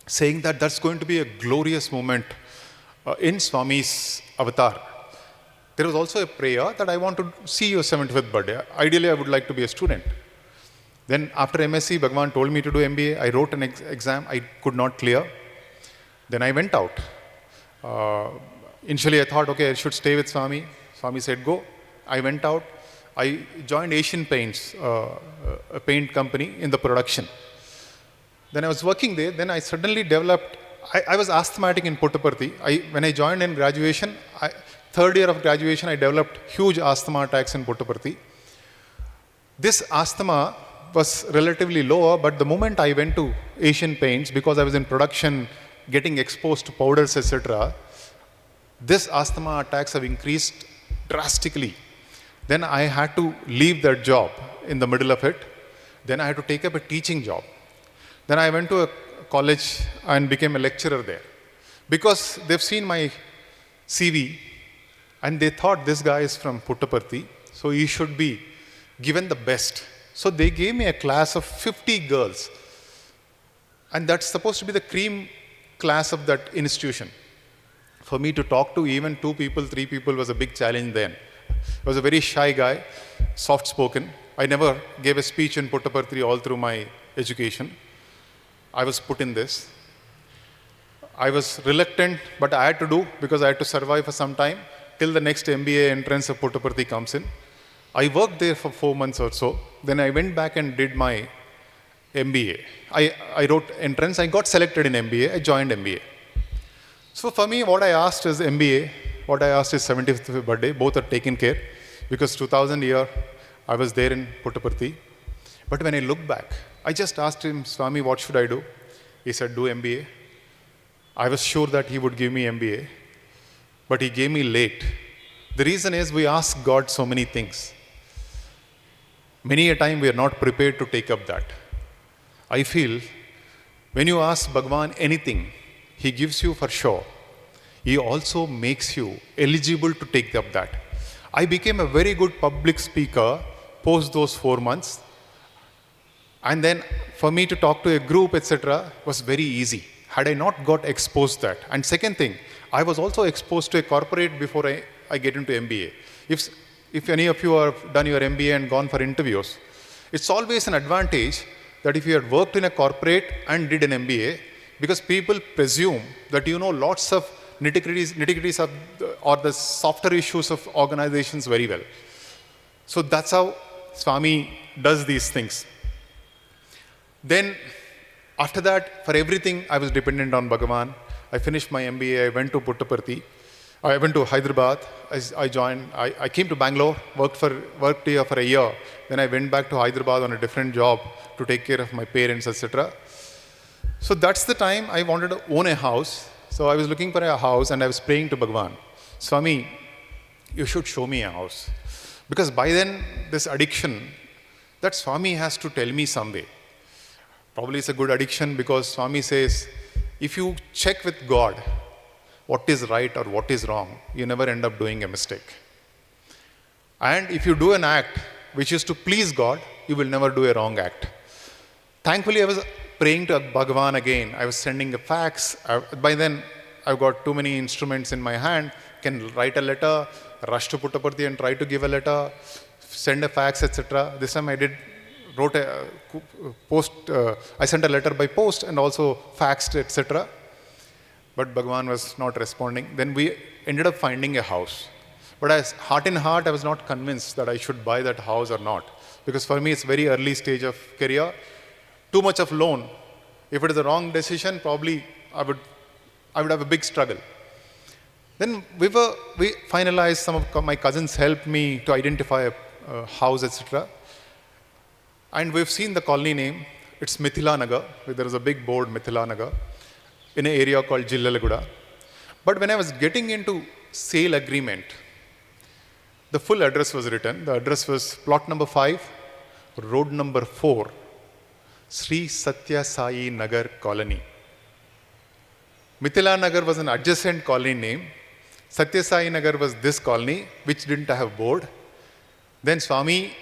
saying that that's going to be a glorious moment in Swami's avatar. There was also a prayer that I want to see your 75th birthday. Ideally, I would like to be a student. Then after MSc, Bhagavan told me to do MBA. I wrote an exam I could not clear. Then I went out. Initially, I thought, okay, I should stay with Swami. Swami said, go. I went out. I joined Asian Paints, a paint company in the production. Then I was working there. Then I suddenly developed, I was asthmatic in Puttaparthi. When I joined in graduation, third year of graduation, I developed huge asthma attacks in Puttaparthi. This asthma was relatively lower, but the moment I went to Asian Paints, because I was in production, getting exposed to powders, etc., this asthma attacks have increased drastically. Then I had to leave that job in the middle of it. Then I had to take up a teaching job. Then I went to a college and became a lecturer there. Because they've seen my CV and they thought this guy is from Puttaparthi, so he should be given the best. So they gave me a class of 50 girls. And that's supposed to be the cream class of that institution. For me to talk to even 2 people, 3 people was a big challenge then. I was a very shy guy, soft-spoken. I never gave a speech in Puttaparthi all through my education. I was put in this. I was reluctant, but I had to do because I had to survive for some time till the next MBA entrance of Puttaparthi comes in. I worked there for 4 months or so. Then I went back and did my MBA. I wrote entrance. I got selected in MBA. I joined MBA. So for me, what I asked is MBA. What I asked is 75th birthday. Both are taken care because 2000 year I was there in Puttaparthi. But when I look back, I just asked him, Swami, what should I do? He said, do MBA. I was sure that he would give me MBA, but he gave me late. The reason is we ask God so many things. Many a time we are not prepared to take up that. I feel when you ask Bhagavan anything, he gives you for sure. He also makes you eligible to take up that. I became a very good public speaker post those 4 months. And then for me to talk to a group, etc., was very easy. had I not got exposed that. And second thing, I was also exposed to a corporate before I get into MBA. If any of you have done your MBA and gone for interviews, it's always an advantage that if you had worked in a corporate and did an MBA, because people presume that you know lots of nitty-gritties of or the softer issues of organizations very well. So that's how Swami does these things. Then after that, for everything, I was dependent on Bhagavan. I finished my MBA, I went to Puttaparthi. I went to Hyderabad. I came to Bangalore, worked here for a year. Then I went back to Hyderabad on a different job to take care of my parents, etc. So that's the time I wanted to own a house. So I was looking for a house and I was praying to Bhagavan, Swami, you should show me a house. Because by then, this addiction, that Swami has to tell me someday. Probably it's a good addiction because Swami says, if you check with God what is right or what is wrong, you never end up doing a mistake. And if you do an act which is to please God, you will never do a wrong act. Thankfully, I was praying to Bhagavan again. I was sending a fax. By then, I've got too many instruments in my hand. Can write a letter, rush to Puttaparthi and try to give a letter, send a fax, etc. This time I wrote a post. I sent a letter by post and also faxed, etc. But Bhagavan was not responding. Then we ended up finding a house. But heart in heart, I was not convinced that I should buy that house or not. Because for me, it's very early stage of career. Too much of loan. If it is a wrong decision, probably I would have a big struggle. Then we finalized, some of my cousins helped me to identify a house, etc. And we've seen the colony name. It's Mithila Nagar. There is a big board, Mithila Nagar, in an area called Jillalaguda. But when I was getting into sale agreement, the full address was written. The address was plot number 5, road number 4, Sri Sathya Sai Nagar colony. Mithila Nagar was an adjacent colony name. Sathya Sai Nagar was this colony, which didn't have board. Then Swami,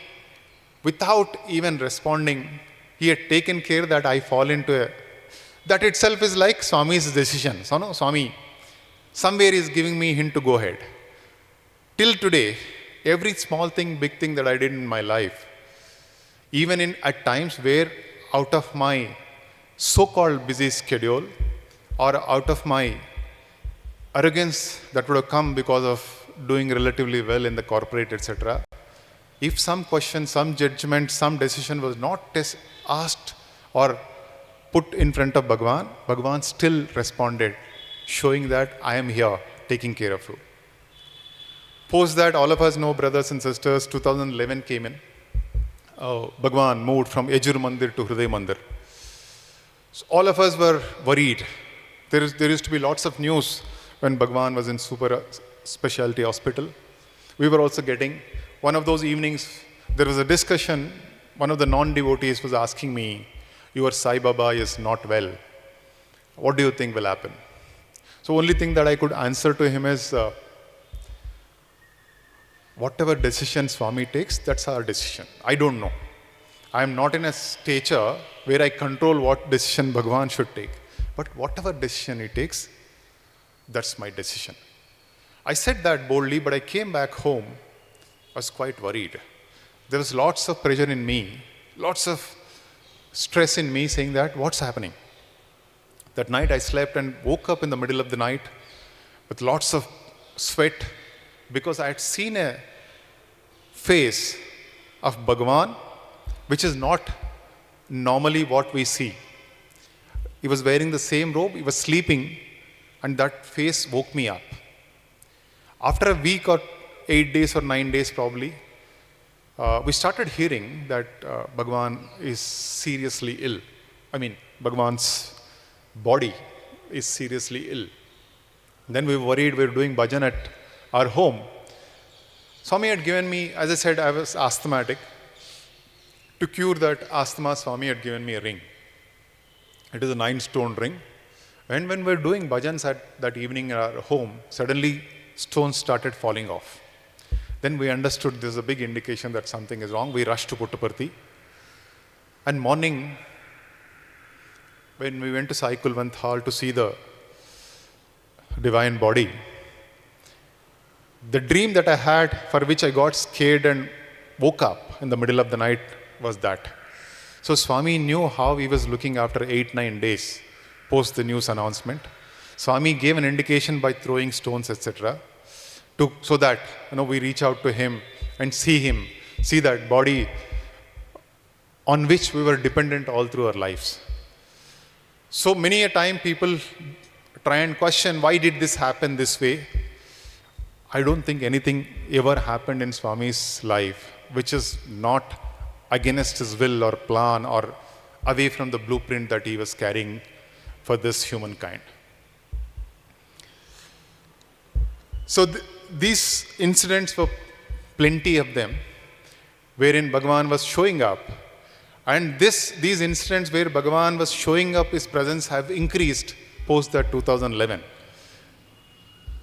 without even responding, he had taken care that I fall into a... That itself is like Swami's decision. So no, Swami, somewhere is giving me hint to go ahead. Till today, every small thing, big thing that I did in my life, even at times where out of my so-called busy schedule or out of my arrogance that would have come because of doing relatively well in the corporate, etc., if some question, some judgment, some decision was not asked or put in front of Bhagavan, Bhagavan still responded, showing that I am here, taking care of you. Post that, all of us know, brothers and sisters, 2011 came in. Bhagavan moved from Yajur Mandir to Hriday Mandir. So all of us were worried. There used to be lots of news when Bhagavan was in super specialty hospital. We were also getting, one of those evenings, there was a discussion. One of the non-devotees was asking me, your Sai Baba is not well. What do you think will happen? So only thing that I could answer to him is, whatever decision Swami takes, that's our decision. I don't know. I am not in a stature where I control what decision Bhagavan should take. But whatever decision he takes, that's my decision. I said that boldly, but I came back home, I was quite worried. There was lots of pressure in me, lots of stress in me saying that, what's happening? That night I slept and woke up in the middle of the night with lots of sweat because I had seen a face of Bhagavan which is not normally what we see. He was wearing the same robe, he was sleeping, and that face woke me up. After a week or 8 days or 9 days probably, we started hearing that Bhagavan is seriously ill. I mean, Bhagavan's body is seriously ill. Then we were worried, we were doing bhajan at our home. Swami had given me, as I said, I was asthmatic. To cure that asthma, Swami had given me a ring. It is a 9-stone ring. And when we were doing bhajans at that evening in our home, suddenly stones started falling off. Then we understood there's a big indication that something is wrong. We rushed to Puttaparthi. And morning, when we went to Sai Kulwant Hall to see the divine body, the dream that I had, for which I got scared and woke up in the middle of the night, was that. So Swami knew how he was looking after 8-9 days post the news announcement. Swami gave an indication by throwing stones, etc., so that we reach out to him and see that body on which we were dependent all through our lives. So many a time people try and question, why did this happen this way? I don't think anything ever happened in Swami's life which is not against his will or plan or away from the blueprint that he was carrying for this humankind. So these incidents were plenty of them, wherein Bhagavan was showing up. And these incidents where Bhagavan was showing up, his presence have increased post that 2011.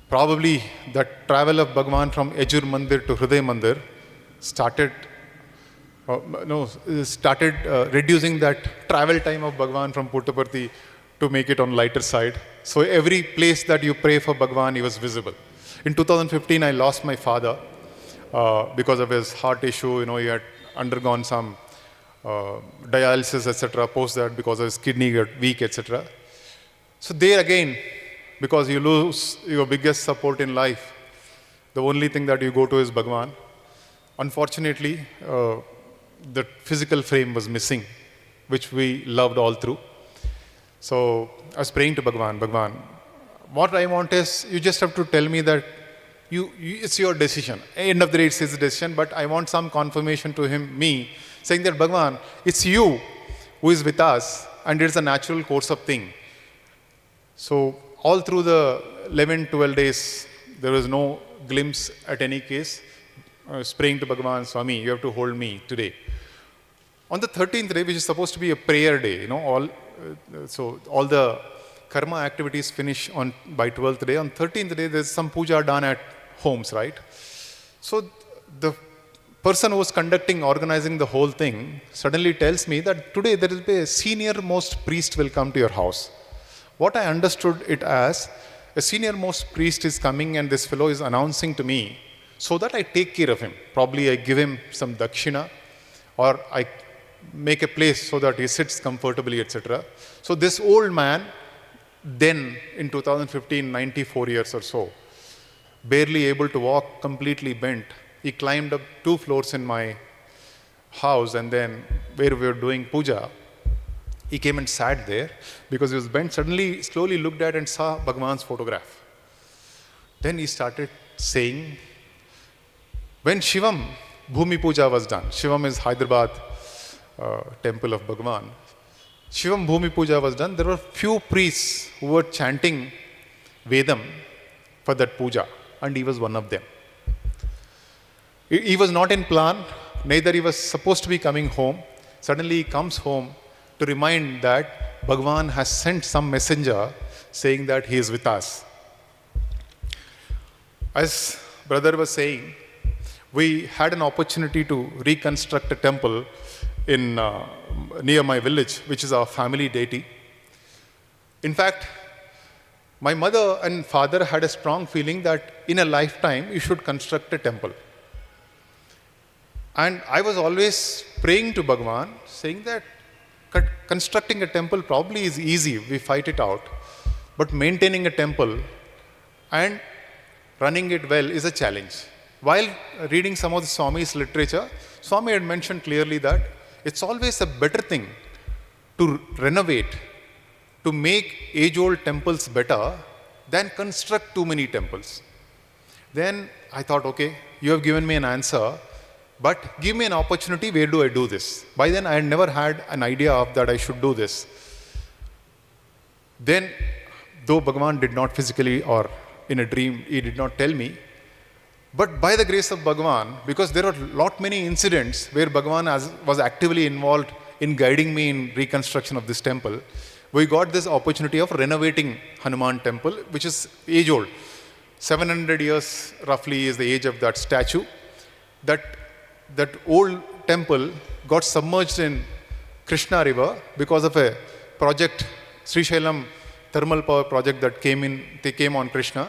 Probably the travel of Bhagavan from Ejur Mandir to Hriday Mandir started reducing that travel time of Bhagavan from Puttaparthi to make it on lighter side. So every place that you pray for Bhagavan, he was visible. In 2015, I lost my father because of his heart issue. He had undergone some dialysis, etc. Post that, because of his kidney got weak, etc. So there again, because you lose your biggest support in life, the only thing that you go to is Bhagavan. Unfortunately, the physical frame was missing, which we loved all through. So I was praying to Bhagavan, what I want is, you just have to tell me that it's your decision. End of the day, it's his decision, but I want some confirmation to me, saying that Bhagavan, it's you who is with us, and it's a natural course of thing. So all through the 11, 12 days, there was no glimpse at any case. I was praying to Bhagavan, Swami, you have to hold me today. On the 13th day, which is supposed to be a prayer day, so all the karma activities finish by 12th day. On 13th day, there's some puja done at homes, right? So the person who was organizing the whole thing, suddenly tells me that today there will be a senior most priest will come to your house. What I understood it as, a senior most priest is coming and this fellow is announcing to me so that I take care of him. Probably I give him some dakshina, or I make a place so that he sits comfortably, etc. So this old man, then in 2015, 94 years or so, barely able to walk, completely bent, he climbed up 2 floors in my house, and then where we were doing puja, he came and sat there because he was bent. Suddenly, slowly looked at and saw Bhagavan's photograph. Then he started saying, when Shivam Bhumi Puja was done, Shivam is Hyderabad temple of Bhagavan. Shivam Bhumi Puja was done, there were few priests who were chanting Vedam for that puja, and he was one of them. He was not in plan, neither he was supposed to be coming home. Suddenly he comes home to remind that Bhagavan has sent some messenger saying that he is with us. As brother was saying, we had an opportunity to reconstruct a temple in near my village, which is our family deity. In fact, my mother and father had a strong feeling that in a lifetime you should construct a temple. And I was always praying to Bhagavan, saying that constructing a temple probably is easy, we fight it out. But maintaining a temple and running it well is a challenge. While reading some of the Swami's literature, Swami had mentioned clearly that it's always a better thing to renovate, to make age-old temples better than construct too many temples. Then I thought, okay, you have given me an answer, but give me an opportunity, where do I do this? By then I had never had an idea of that I should do this. Then, though Bhagavan did not physically or in a dream, he did not tell me, but by the grace of Bhagavan, because there are many incidents where Bhagavan was actively involved in guiding me in reconstruction of this temple, we got this opportunity of renovating Hanuman temple, which is age-old. 700 years roughly is the age of that statue. That old temple got submerged in Krishna river because of a project Sri thermal power project that came on Krishna.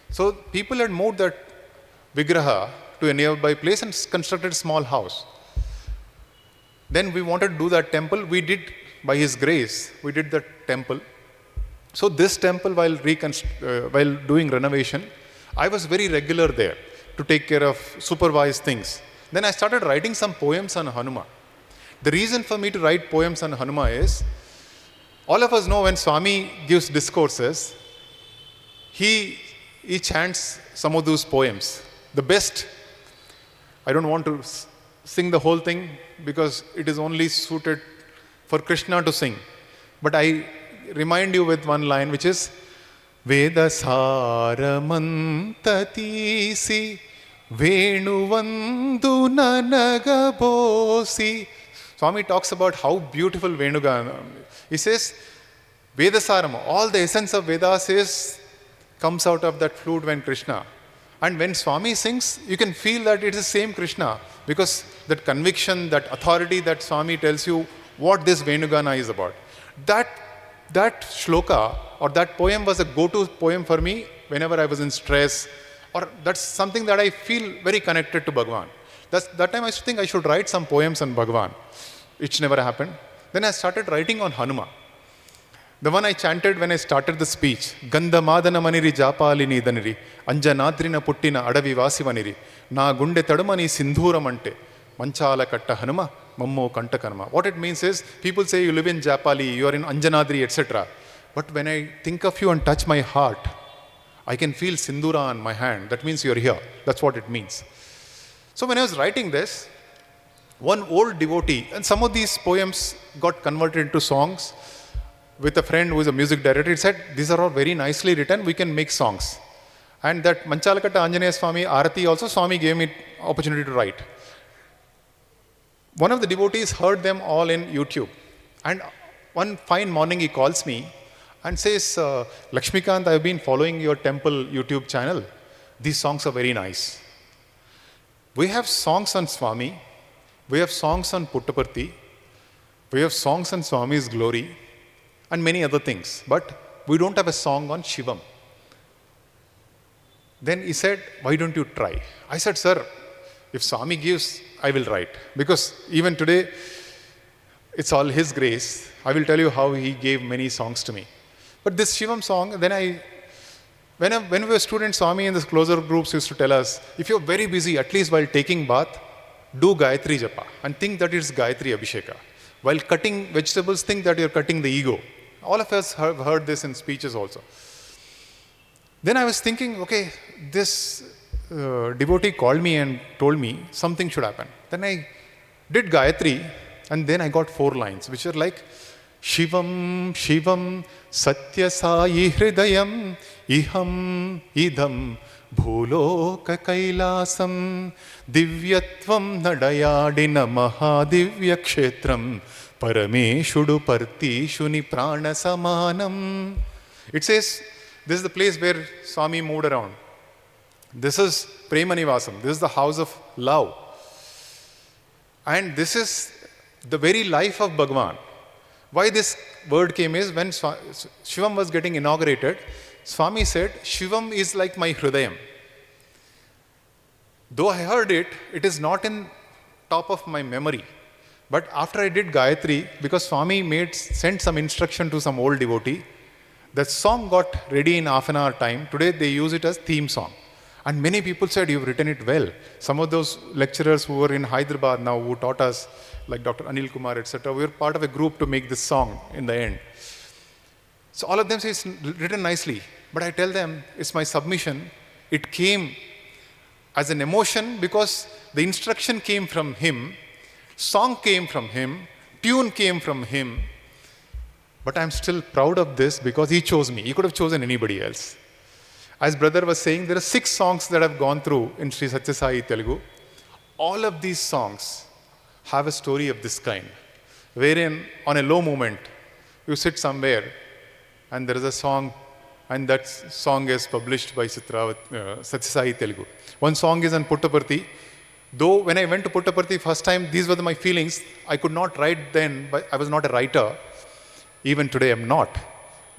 So people had moved that Vigraha to a nearby place and constructed a small house. Then we wanted to do that temple. We did, by His grace, we did that temple. So this temple, while doing renovation, I was very regular there to take care of, supervise things. Then I started writing some poems on Hanuma. The reason for me to write poems on Hanuma is, all of us know when Swami gives discourses, he chants some of those poems. The best, I don't want to sing the whole thing because it is only suited for Krishna to sing. But I remind you with one line, which is, Veda Saramantati Venuvandu Nanagabosi. Swami talks about how beautiful Venuga. He says, Vedasaram, all the essence of Vedas comes out of that flute when Krishna. And when Swami sings, you can feel that it is the same Krishna, because that conviction, that authority that Swami tells you what this Venugana is about. That shloka or that poem was a go-to poem for me whenever I was in stress, or that's something that I feel very connected to Bhagawan. That time I used to think I should write some poems on Bhagawan, which never happened. Then I started writing on Hanuma. The one I chanted when I started the speech, Gandha Madana Maniri Japalini Daniri, Anjanadrina Puttina Adavi Vasivaniri, Na Gunde Tadamani Sindhuramante, Manchala Katta Hanuma, Mammo Kantakanama. What it means is, people say you live in Japali, you are in Anjanadri, etc. But when I think of you and touch my heart, I can feel Sindhura on my hand. That means you're here. That's what it means. So when I was writing this, one old devotee, and some of these poems got converted into songs. With a friend who is a music director, he said, these are all very nicely written, we can make songs. And that Manchalakatta Anjaneya Swami Arati also, Swami gave me opportunity to write. One of the devotees heard them all in YouTube. And one fine morning he calls me and says, Laxmikanth, I have been following your temple YouTube channel. These songs are very nice. We have songs on Swami, we have songs on Puttaparthi, we have songs on Swami's glory, and many other things. But we don't have a song on Shivam. Then he said, why don't you try? I said, sir, if Swami gives, I will write. Because even today, it's all His grace. I will tell you how He gave many songs to me. But this Shivam song, then when we were students, Swami and the closer groups used to tell us, if you're very busy, at least while taking bath, do Gayatri Japa and think that it's Gayatri Abhisheka. While cutting vegetables, think that you're cutting the ego. All of us have heard this in speeches also. Then I was thinking, okay, this devotee called me and told me something should happen. Then I did Gayatri, and then I got 4 lines, which are like, Shivam, Shivam, Sathya Sai Hridayam, Iham, Idam, Bhuloka Kailasam, Divyatvam Nadayadina Mahadivya Kshetram, Parameshudu Partishuni Prana Samanam. It says, this is the place where Swami moved around. This is Premanivasam. This is the house of love. And this is the very life of Bhagawan. Why this word came is, when Shivam was getting inaugurated, Swami said, Shivam is like my Hridayam. Though I heard it, it is not in top of my memory. But after I did Gayatri, because Swami sent some instruction to some old devotee, the song got ready in half an hour time. Today they use it as theme song. And many people said, you've written it well. Some of those lecturers who were in Hyderabad now, who taught us, like Dr. Anil Kumar, etc., we were part of a group to make this song in the end. So all of them say it's written nicely. But I tell them, it's my submission. It came as an emotion because the instruction came from him, song came from him, tune came from him. But I'm still proud of this because he chose me. He could have chosen anybody else. As brother was saying, there are 6 songs that I've gone through in Sri Sathya Sai Telugu. All of these songs have a story of this kind, wherein on a low moment, you sit somewhere and there is a song, and that song is published by Sathya Sai Telugu. One song is on Puttaparthi. Though when I went to Puttaparthi first time, these were my feelings. I could not write then, but I was not a writer. Even today I'm not.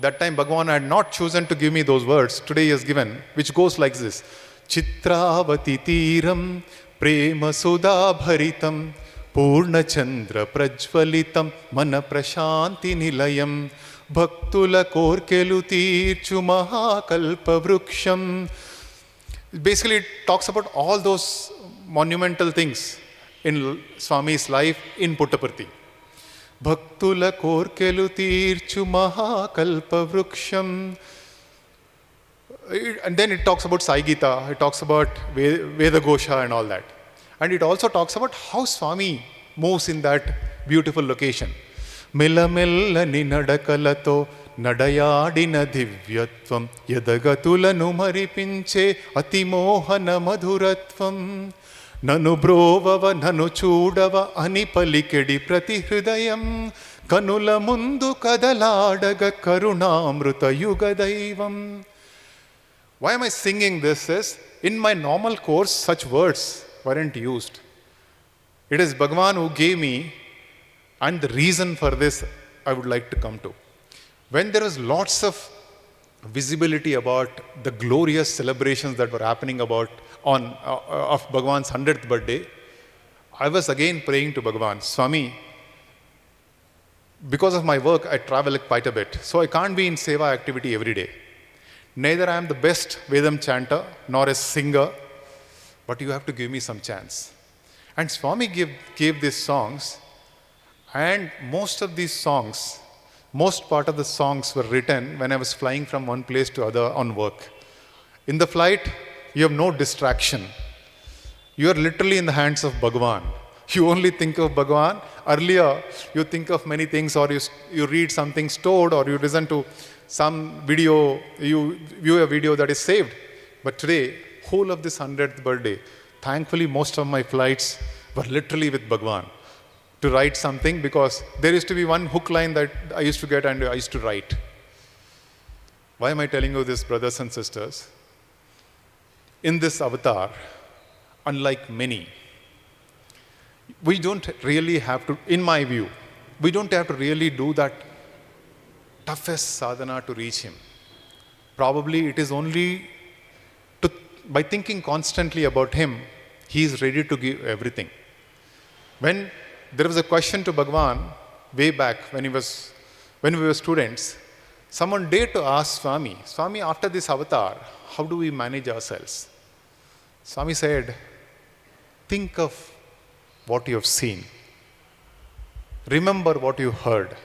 That time Bhagavan had not chosen to give me those words. Today he has given, which goes like this. Chitravati Tiram Prema Sudha Bharitam Purna Chandra Prajvalitam Mana Prashanti Nilayam Bhaktula Korkelu Tirchu Mahakalpa Vruksham. Basically, it talks about all those monumental things in Swami's life in Puttaparthi. Bhaktula Korkelu Tirchu Mahakalpa Vruksham. And then it talks about Sai Gita, it talks about Veda Gosha and all that. And it also talks about how Swami moves in that beautiful location. Milla milla ninadakalato nadayadina divyatvam yadagatulanu maripinche atimohana madhuratvam nanu brovava nanu chudava anipalikedi pratihridayam kanula mundu kadaladaga karunamruta yugadaivam. Why am I singing this? Is in my normal course, such words weren't used. It is Bhagavan who gave me, and the reason for this I would like to come to. When there was lots of visibility about the glorious celebrations that were happening about of Bhagavan's 100th birthday, I was again praying to Bhagavan, Swami, because of my work I travel quite a bit, so I can't be in seva activity every day. Neither I am the best Vedam chanter, nor a singer, but you have to give me some chance. And Swami gave these songs, and most part of the songs were written when I was flying from one place to other on work. In the flight, you have no distraction. You are literally in the hands of Bhagavan. You only think of Bhagavan. Earlier, you think of many things, or you read something stored, or you listen to some video, you view a video that is saved. But today, whole of this 100th birthday, thankfully most of my flights were literally with Bhagavan to write something, because there used to be one hook line that I used to get and I used to write. Why am I telling you this, brothers and sisters? In this avatar, unlike many, we don't really have to, in my view, we don't have to really do that toughest sadhana to reach him. Probably it is only by thinking constantly about him, he is ready to give everything. When there was a question to Bhagavan way back when we were students, someone dared to ask Swami, after this avatar, how do we manage ourselves? Swami said, think of what you have seen. Remember what you heard.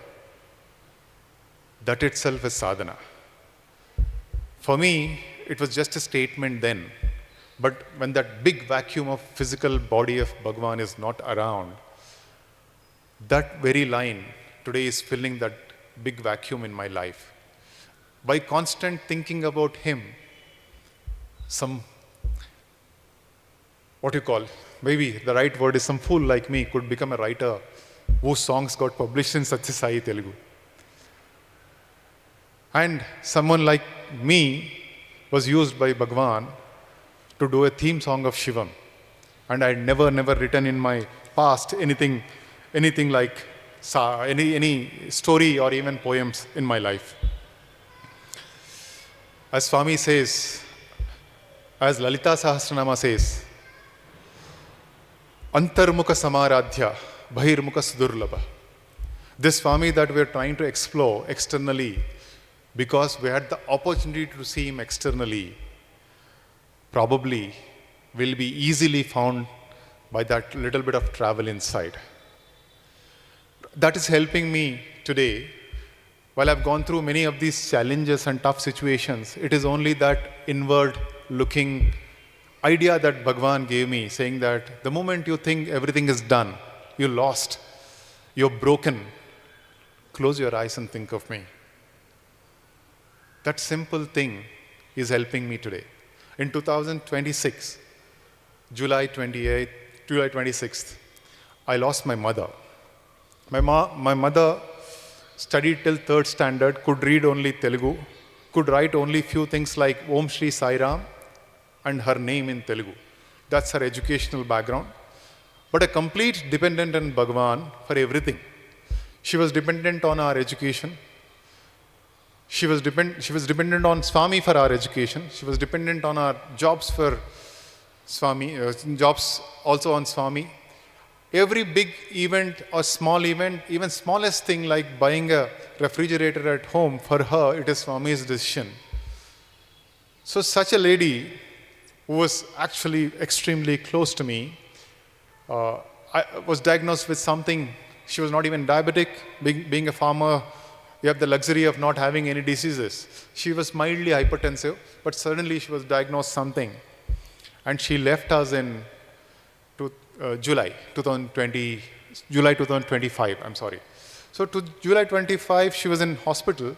That itself is sadhana. For me, it was just a statement then. But when that big vacuum of physical body of Bhagavan is not around, that very line today is filling that big vacuum in my life. By constant thinking about him, maybe the right word is some fool like me could become a writer whose songs got published in Sathya Sai Telugu. And someone like me was used by Bhagavan to do a theme song of Shivam. And I had never written in my past anything like any story or even poems in my life. As Swami says, as Lalita Sahasranama says, Antarmukha Samaradhya, Bahirmukha Sudurlabha. This Swami that we are trying to explore externally, because we had the opportunity to see him externally, probably will be easily found by that little bit of travel inside. That is helping me today. While I've gone through many of these challenges and tough situations, it is only that inward looking idea that Bhagavan gave me, saying that the moment you think everything is done, you're lost, you're broken, close your eyes and think of me. That simple thing is helping me today. In 2026, July 26th, I lost my mother. My mother studied till 3rd standard, could read only Telugu, could write only few things like Om Sri Sai Ram and her name in Telugu. That's her educational background. But a complete dependent on Bhagavan for everything. She was dependent on our education. She was dependent on Swami for our education. She was dependent on our jobs for Swami, jobs also on Swami. Every big event or small event, even smallest thing like buying a refrigerator at home, for her, it is Swami's decision. So such a lady who was actually extremely close to me, I was diagnosed with something. She was not even diabetic. Being a farmer, you have the luxury of not having any diseases. She was mildly hypertensive, but suddenly she was diagnosed something. And she left us in July 2025, I'm sorry. So to July 25, she was in hospital.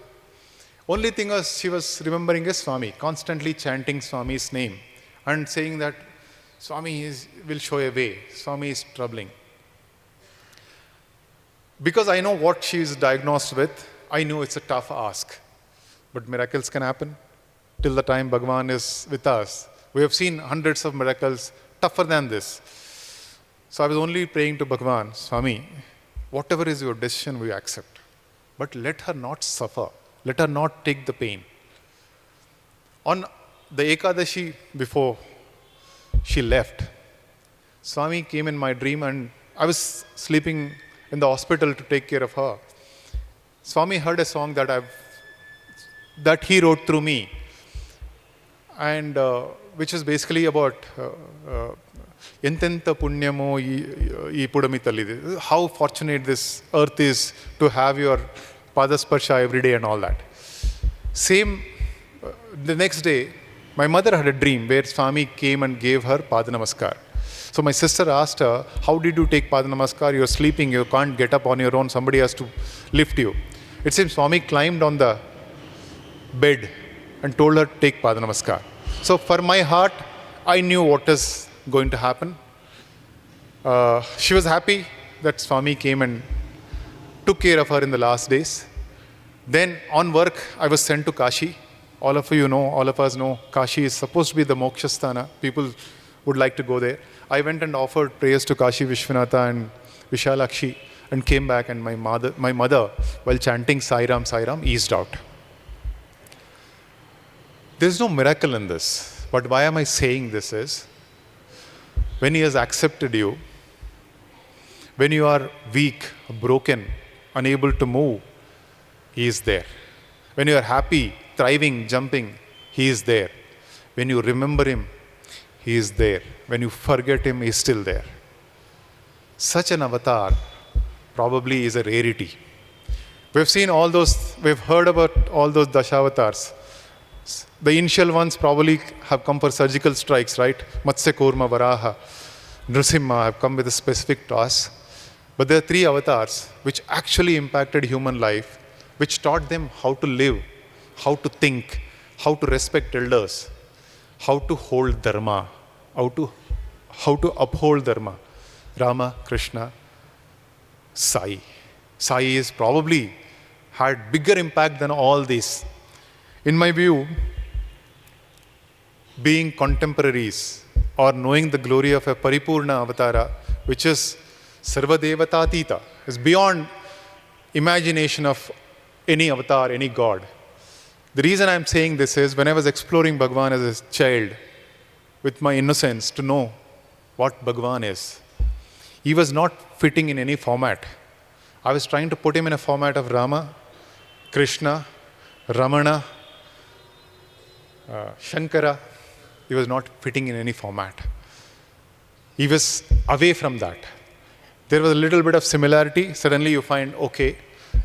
Only thing was she was remembering is Swami, constantly chanting Swami's name and saying that Swami will show a way, Swami is troubling. Because I know what she is diagnosed with, I knew it's a tough ask. But miracles can happen till the time Bhagawan is with us. We have seen hundreds of miracles tougher than this. So I was only praying to Bhagavan, Swami, whatever is your decision, we accept. But let her not suffer. Let her not take the pain. On the Ekadashi before she left, Swami came in my dream and I was sleeping in the hospital to take care of her. Swami heard a song that he wrote through me, and which is basically about Ententa punyamo ee pudamitalli. How fortunate this earth is to have your padasparsha every day and all that. The next day, my mother had a dream where Swami came and gave her Pada Namaskar. So my sister asked her, how did you take Pada Namaskar? You're sleeping, you can't get up on your own, somebody has to lift you. It seems Swami climbed on the bed and told her, take Pada Namaskar. So for my heart, I knew what is going to happen. She was happy that Swami came and took care of her in the last days. Then on work, I was sent to Kashi. All of you know, all of us know, Kashi is supposed to be the Moksha Sthana. People would like to go there. I went and offered prayers to Kashi Vishwanatha and Vishalakshi and came back, and my mother, while chanting Sai Ram, eased out. There's no miracle in this. But why am I saying this is, when He has accepted you, when you are weak, broken, unable to move, He is there. When you are happy, thriving, jumping, He is there. When you remember Him, He is there. When you forget Him, He is still there. Such an avatar probably is a rarity. We've heard about all those Dashavatars. The initial ones probably have come for surgical strikes, right? Matsya Kurma, Varaha, Nrsimha have come with a specific task. But there are 3 avatars which actually impacted human life, which taught them how to live, how to think, how to respect elders, how to hold dharma, how to uphold dharma. Rama, Krishna, Sai. Sai is probably had bigger impact than all these. In my view, being contemporaries or knowing the glory of a Paripurna Avatara, which is Sarvadevatatita, is beyond imagination of any avatar, any god. The reason I'm saying this is, when I was exploring Bhagavan as a child, with my innocence to know what Bhagavan is, He was not fitting in any format. I was trying to put Him in a format of Rama, Krishna, Ramana, Shankara. He was not fitting in any format. He was away from that. There was a little bit of similarity. Suddenly you find, okay,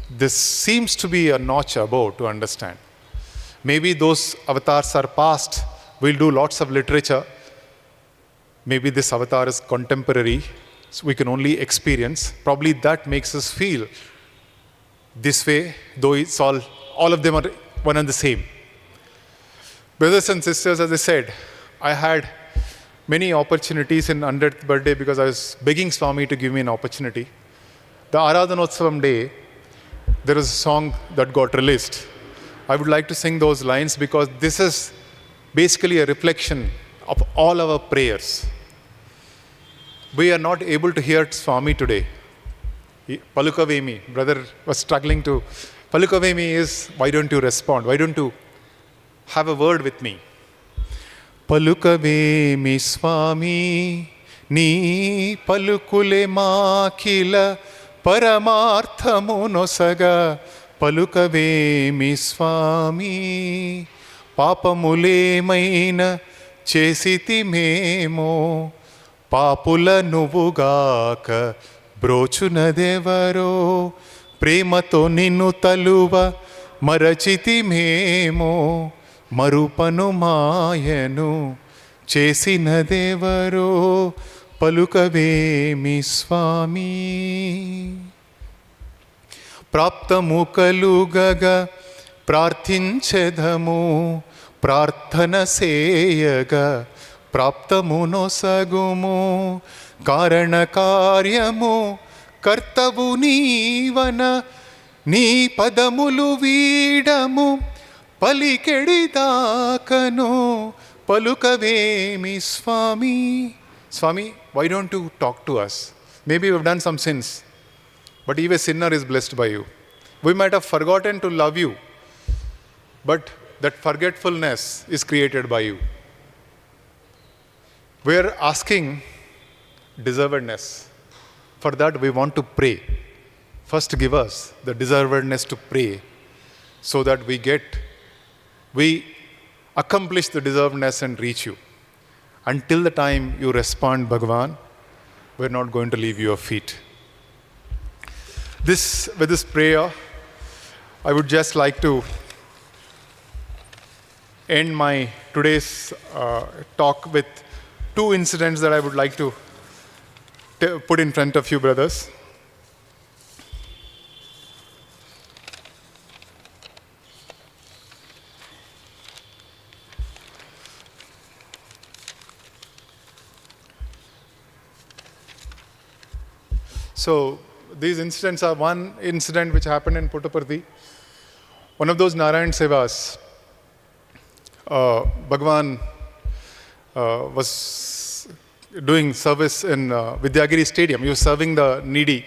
this seems to be a notch above to understand. Maybe those avatars are past. We'll do lots of literature. Maybe this avatar is contemporary, so we can only experience. Probably that makes us feel this way, though it's all of them are one and the same. Brothers and sisters, as I said, I had many opportunities in 100th birthday because I was begging Swami to give me an opportunity. The Aradhanotsavam day, there was a song that got released. I would like to sing those lines because this is basically a reflection of all our prayers. We are not able to hear Swami today. Palukavemi, brother was struggling to Palukavemi is, why don't you respond? Why don't you have a word with me? Palukavemi Swami, ni palukule makila paramarthamunosaga. Palukavemi Swami, papamuleemaina chesiti memo. Papula nuvugaka brochunadevaro. ప్రేమతో నిన్ను తలువ మరచితి మేమో మరుపను మాయను చేసినదెవరో పలుకవేమి స్వామి. ప్రాప్తము కలుగగా ప్రార్థించెదము ప్రార్థన సేయగా ప్రాప్తము నొసగుము కారణ కార్యము కర్తవు నీవన నీ పదములు వీడము పలికెడిదాకను పలుకవేమి స్వామి. Swami, why don't you talk to us? Maybe we've done some sins, but even a sinner is blessed by you. We might have forgotten to love you, but that forgetfulness is created by you. We're asking deservedness. For that, we want to pray. First, give us the deservedness to pray so that we accomplish the deservedness and reach you. Until the time you respond, Bhagavan, we're not going to leave your feet. With this prayer, I would just like to end my today's talk with two incidents that I would like to put in front of you, brothers. So these incidents are one incident which happened in Puttaparthi. One of those Narayan Sevas, Bhagawan was doing service in Vidyagiri Stadium. He was serving the needy.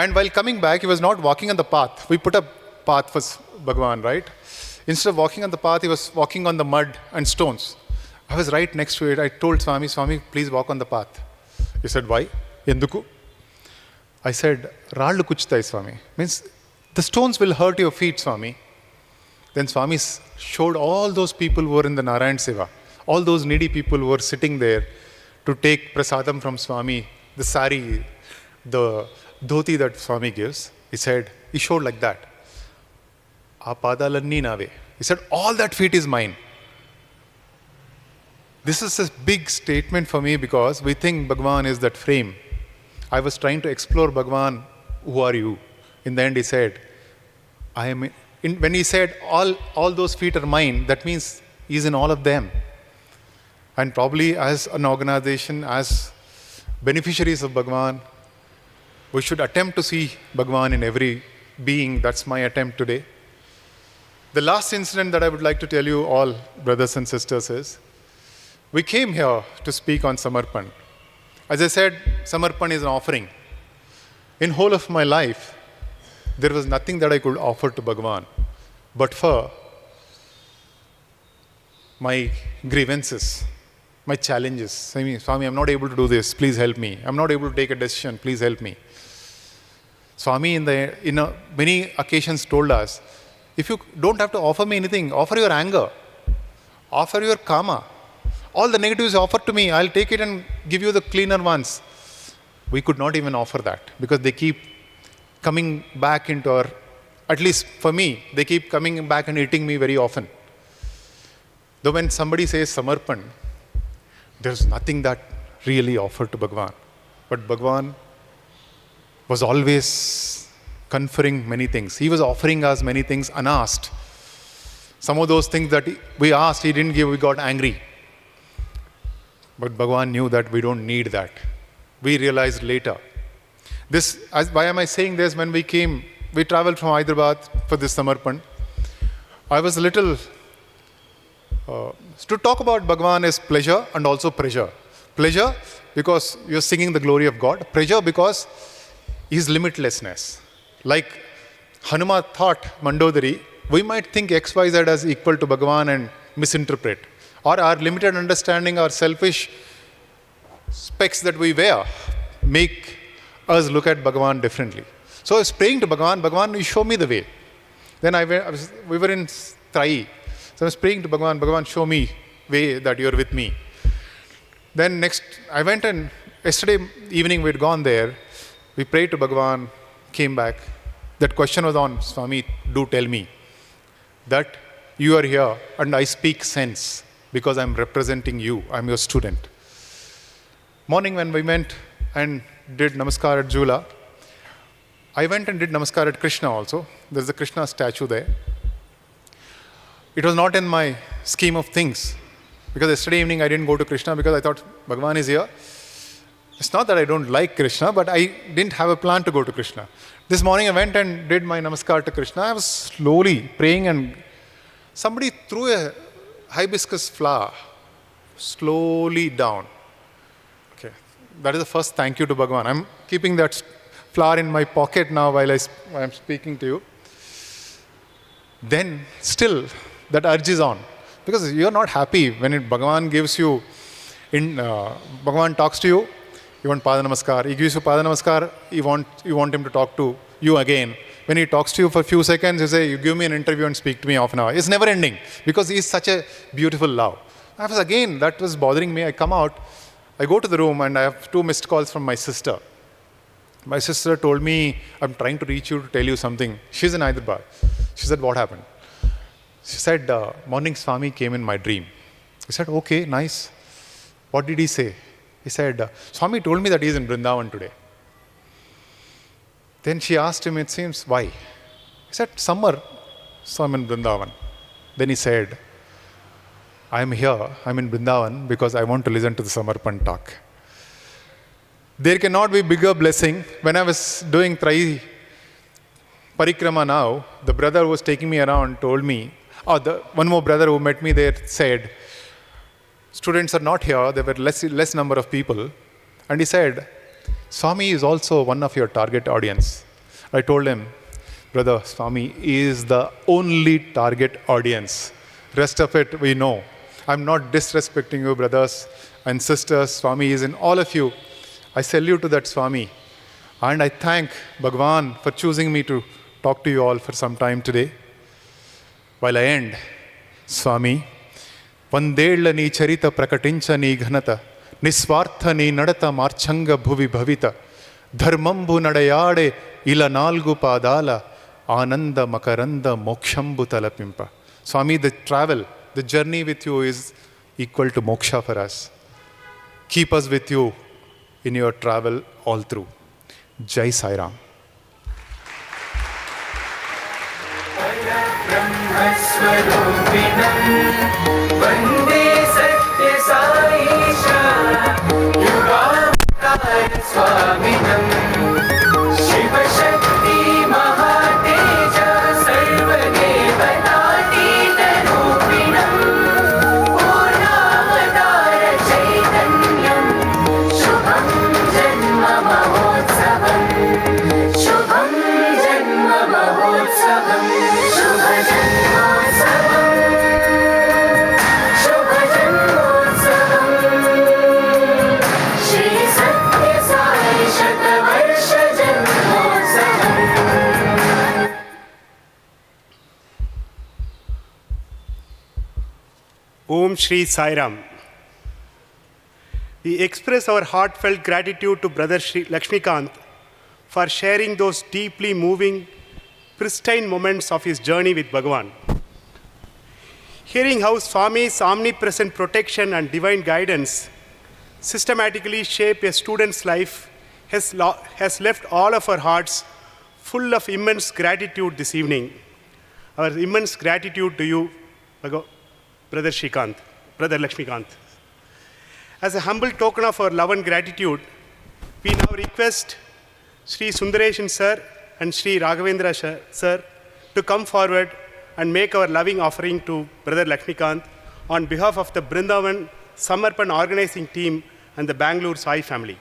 And while coming back, he was not walking on the path. We put a path for Bhagawan, right? Instead of walking on the path, he was walking on the mud and stones. I was right next to it. I told Swami, Swami, please walk on the path. He said, why? Enduku? I said, Raallu kuchtai, Swami. Means the stones will hurt your feet, Swami. Then Swami showed all those people who were in the Narayan Seva, all those needy people who were sitting there to take prasadam from Swami, the sari, the dhoti that Swami gives. He showed like that. Apadalanni nave. He said, all that feet is mine. This is a big statement for me because we think Bhagavan is that frame. I was trying to explore Bhagavan, who are you? In the end he said, when he said all those feet are mine, that means he's in all of them. And probably as an organization, as beneficiaries of Bhagavan, we should attempt to see Bhagavan in every being. That's my attempt today. The last incident that I would like to tell you all, brothers and sisters, is we came here to speak on Samarpan. As I said, Samarpan is an offering. In whole of my life, there was nothing that I could offer to Bhagavan but for my grievances, my challenges. I mean, Swami, I'm not able to do this, please help me. I'm not able to take a decision, please help me. Swami in many occasions told us, if you don't have to offer me anything, offer your anger, offer your karma. All the negatives offer to me, I'll take it and give you the cleaner ones. We could not even offer that because they keep coming back into our, at least for me, they keep coming back and hitting me very often. Though when somebody says Samarpan, there's nothing that really offered to Bhagavan. But Bhagavan was always conferring many things. He was offering us many things unasked. Some of those things that we asked, he didn't give, we got angry. But Bhagavan knew that we don't need that. We realized later. Why am I saying this? When we traveled from Hyderabad for this Samarpan. I was a little, to talk about Bhagavan is pleasure and also pressure. Pleasure because you're singing the glory of God. Pressure because His limitlessness. Like Hanuma thought Mandodari, we might think XYZ as equal to Bhagavan and misinterpret. Or our limited understanding, our selfish specs that we wear make us look at Bhagavan differently. So I was praying to Bhagavan, Bhagavan, you show me the way. Then we were in Trai. So I was praying to Bhagavan, Bhagavan, show me way that you're with me. Then next, I went and yesterday evening we'd gone there. We prayed to Bhagavan, came back. That question was on, Swami, do tell me that you are here and I speak sense because I'm representing you. I'm your student. Morning when we went and did Namaskar at Jula, I went and did Namaskar at Krishna also. There's a Krishna statue there. It was not in my scheme of things because yesterday evening I didn't go to Krishna because I thought Bhagavan is here. It's not that I don't like Krishna, but I didn't have a plan to go to Krishna. This morning I went and did my Namaskar to Krishna. I was slowly praying and somebody threw a hibiscus flower slowly down. Okay, that is the first thank you to Bhagavan. I'm keeping that flower in my pocket now while I'm speaking to you. Then still that urge is on because you're not happy when Bhagavan gives you, Bhagavan talks to you, you want Pada Namaskar. He gives you Pada Namaskar, you want him to talk to you again. When he talks to you for a few seconds, you say, you give me an interview and speak to me half an hour. It's never ending because he's such a beautiful love. That was bothering me. I come out, I go to the room and I have 2 missed calls from my sister. My sister told me, I'm trying to reach you to tell you something. She's in Hyderabad. She said, what happened? She said, morning Swami came in my dream. I said, okay, nice. What did he say? He said, Swami told me that he's in Brindavan today. Then she asked him, it seems, why? He said, summer, so I'm in Brindavan. Then he said, I'm here, I'm in Brindavan because I want to listen to the Samarpan talk. There cannot be bigger blessing. When I was doing Trai Parikrama now, the brother who was taking me around told me, one more brother who met me there said, students are not here, there were less number of people. And he said, Swami is also one of your target audience. I told him, brother, Swami is the only target audience. Rest of it we know. I'm not disrespecting you, brothers and sisters. Swami is in all of you. I salute to that Swami. And I thank Bhagavan for choosing me to talk to you all for some time today. While I end, Swami, Vandela ni charita prakatincha ni ghanata, niswartha ni nadata marchanga bhuvi bhavita, dharmambu nadayade ila nalgu padala, ananda makaranda mokshambu talapimpa. Swami, the journey with you is equal to moksha for us. Keep us with you in your travel all through. Jai Sai Ram. Vande Sathya Sai Swaminam Shiva Shakti Mahateja Sarva Devanatita Rupinam Purnavatara Chaitanyam Shubham Janma Mahotsavam Shubham Janma Mahotsavam Shubha Janmotsavam Shubha Janmotsavam Sri Sathya Sai Shatavarsa Janmotsavam. Om Sri Sai Ram. We express our heartfelt gratitude to Brother Sri Laxmikanth for sharing those deeply moving, pristine moments of his journey with Bhagavan. Hearing how Swami's omnipresent protection and divine guidance systematically shape a student's life has left all of our hearts full of immense gratitude this evening. Our immense gratitude to you, Brother Laxmikanth. As a humble token of our love and gratitude, we now request Sri Sundareshan Sir and Sri Raghavendra Sir to come forward and make our loving offering to Brother Laxmikanth on behalf of the Brindavan Samarpan organizing team and the Bangalore Sai family.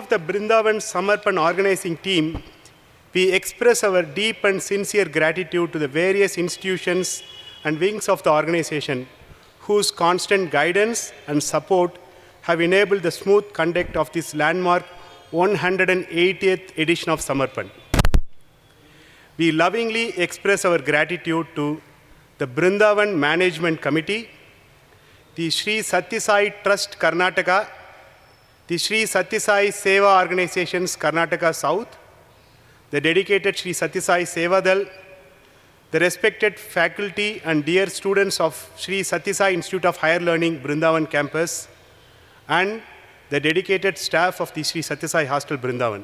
of the Brindavan Samarpan organizing team, we express our deep and sincere gratitude to the various institutions and wings of the organization whose constant guidance and support have enabled the smooth conduct of this landmark 180th edition of Samarpan. We lovingly express our gratitude to the Brindavan Management Committee, the Sri Sathya Sai Trust Karnataka, the Sri Sathya Sai Seva Organizations Karnataka South, the dedicated Sri Sathya Sai Sevadal, the respected faculty and dear students of Sri Sathya Sai Institute of Higher Learning, Brindavan campus, and the dedicated staff of the Sri Sathya Sai Hostel, Brindavan.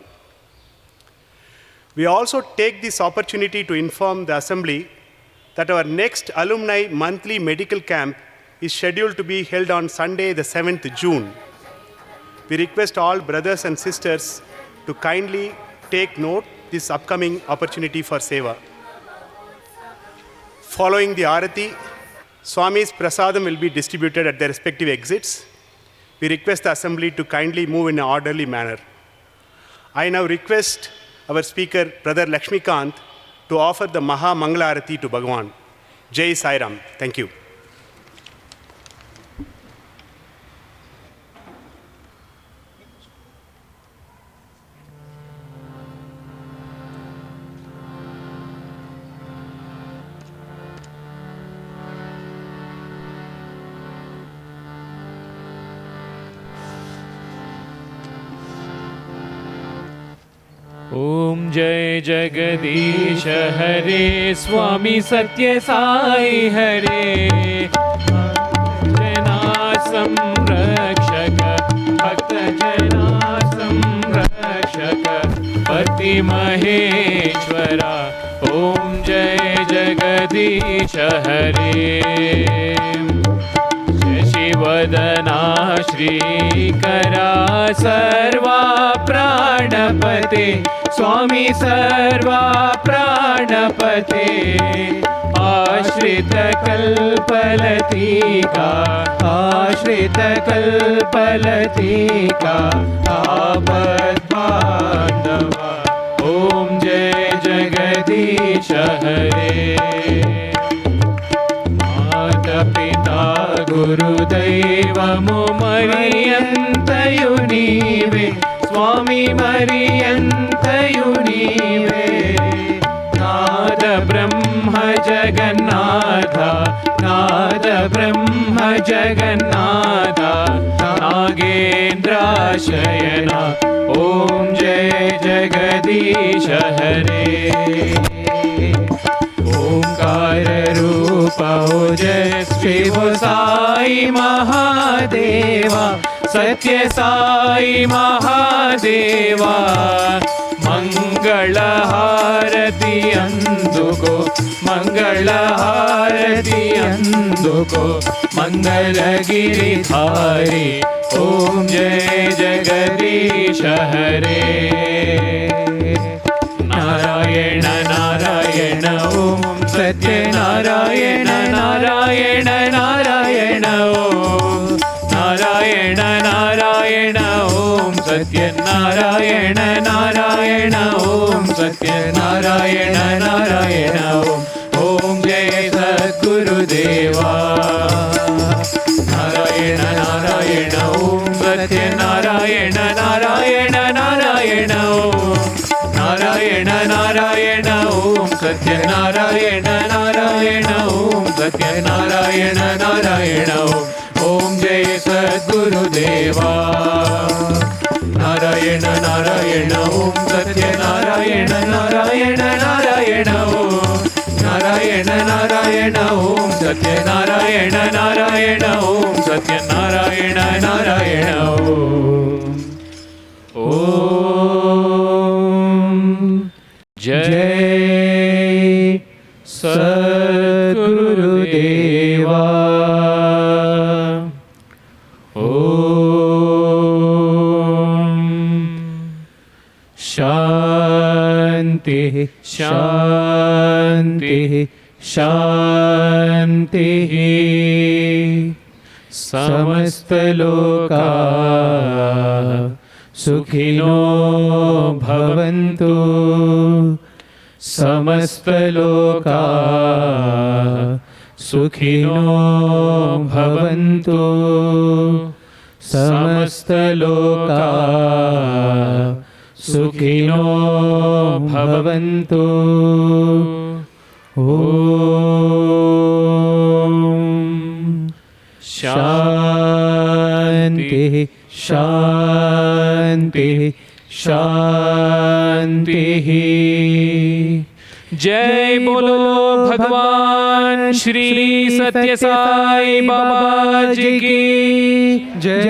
We also take this opportunity to inform the Assembly that our next alumni monthly medical camp is scheduled to be held on Sunday, the 7th June. We request all brothers and sisters to kindly take note this upcoming opportunity for Seva. Following the Arati, Swami's Prasadam will be distributed at their respective exits. We request the Assembly to kindly move in an orderly manner. I now request our speaker, Brother Laxmikanth, to offer the Maha Mangala Arati to Bhagawan. Jai Sai Ram. Thank you. ओम जय जगदीश हरे स्वामी सत्य साई हरे जना संरक्षक भक्त जना संरक्षक पति महेश्वरा ओम जय जगदीश हरे शशिवदना श्रीकरा सर्वा प्राणपते स्वामी सर्वा प्राणपते आश्रित कल्पलतिका आपद्बान्धवा ओम जय जगदीश हरे माता गुरुदैवमु मरियन्तयु नीवे स्वामी मरियन्तयु नीवे नाद ब्रह्म जगन्नाथ नागेन्द्राशयना ॐ जय जगदीश हरे ओंकार रूप हो जय शिव साई महादेवा सत्य साई महादेवा मंगल हारति अंदुको मंगल गिरिधारी ओम जय जगदीश हरे नारायण नारायण ओम सत्य नारायण नारायण नारायण ओम नारायण नारायण ओम सत्य नारायण नारायण ओम सत्य नारायण नारायण ओम जय सद्गुरुदेवा नारायण नारायण ओम सत्य नारायण नारायण नारायण ओम नारायण नारायण ओम सत्य नारायण नारायण ओम सत्य नारायण नारायण ओम जय सद्गुरुदेवा नारायण नारायण ओम सत्य नारायण नारायण नारायण ओम नारायण नारायण ओम सत्य नारायण नारायण ओम सत्य नारायण नारायण ओम जय सद्गुरुदेवा शांति शांति शांति समस्त लोका सुखिनो भवन्तु समस्तलोका सुखिनो भवन्तु समस्तलोका सुखिनो भवन्तु ॐ शान्तिः शान्तिः शान्तिः। जय बोलो भगवान श्री सत्य साई बाबा जी की जय।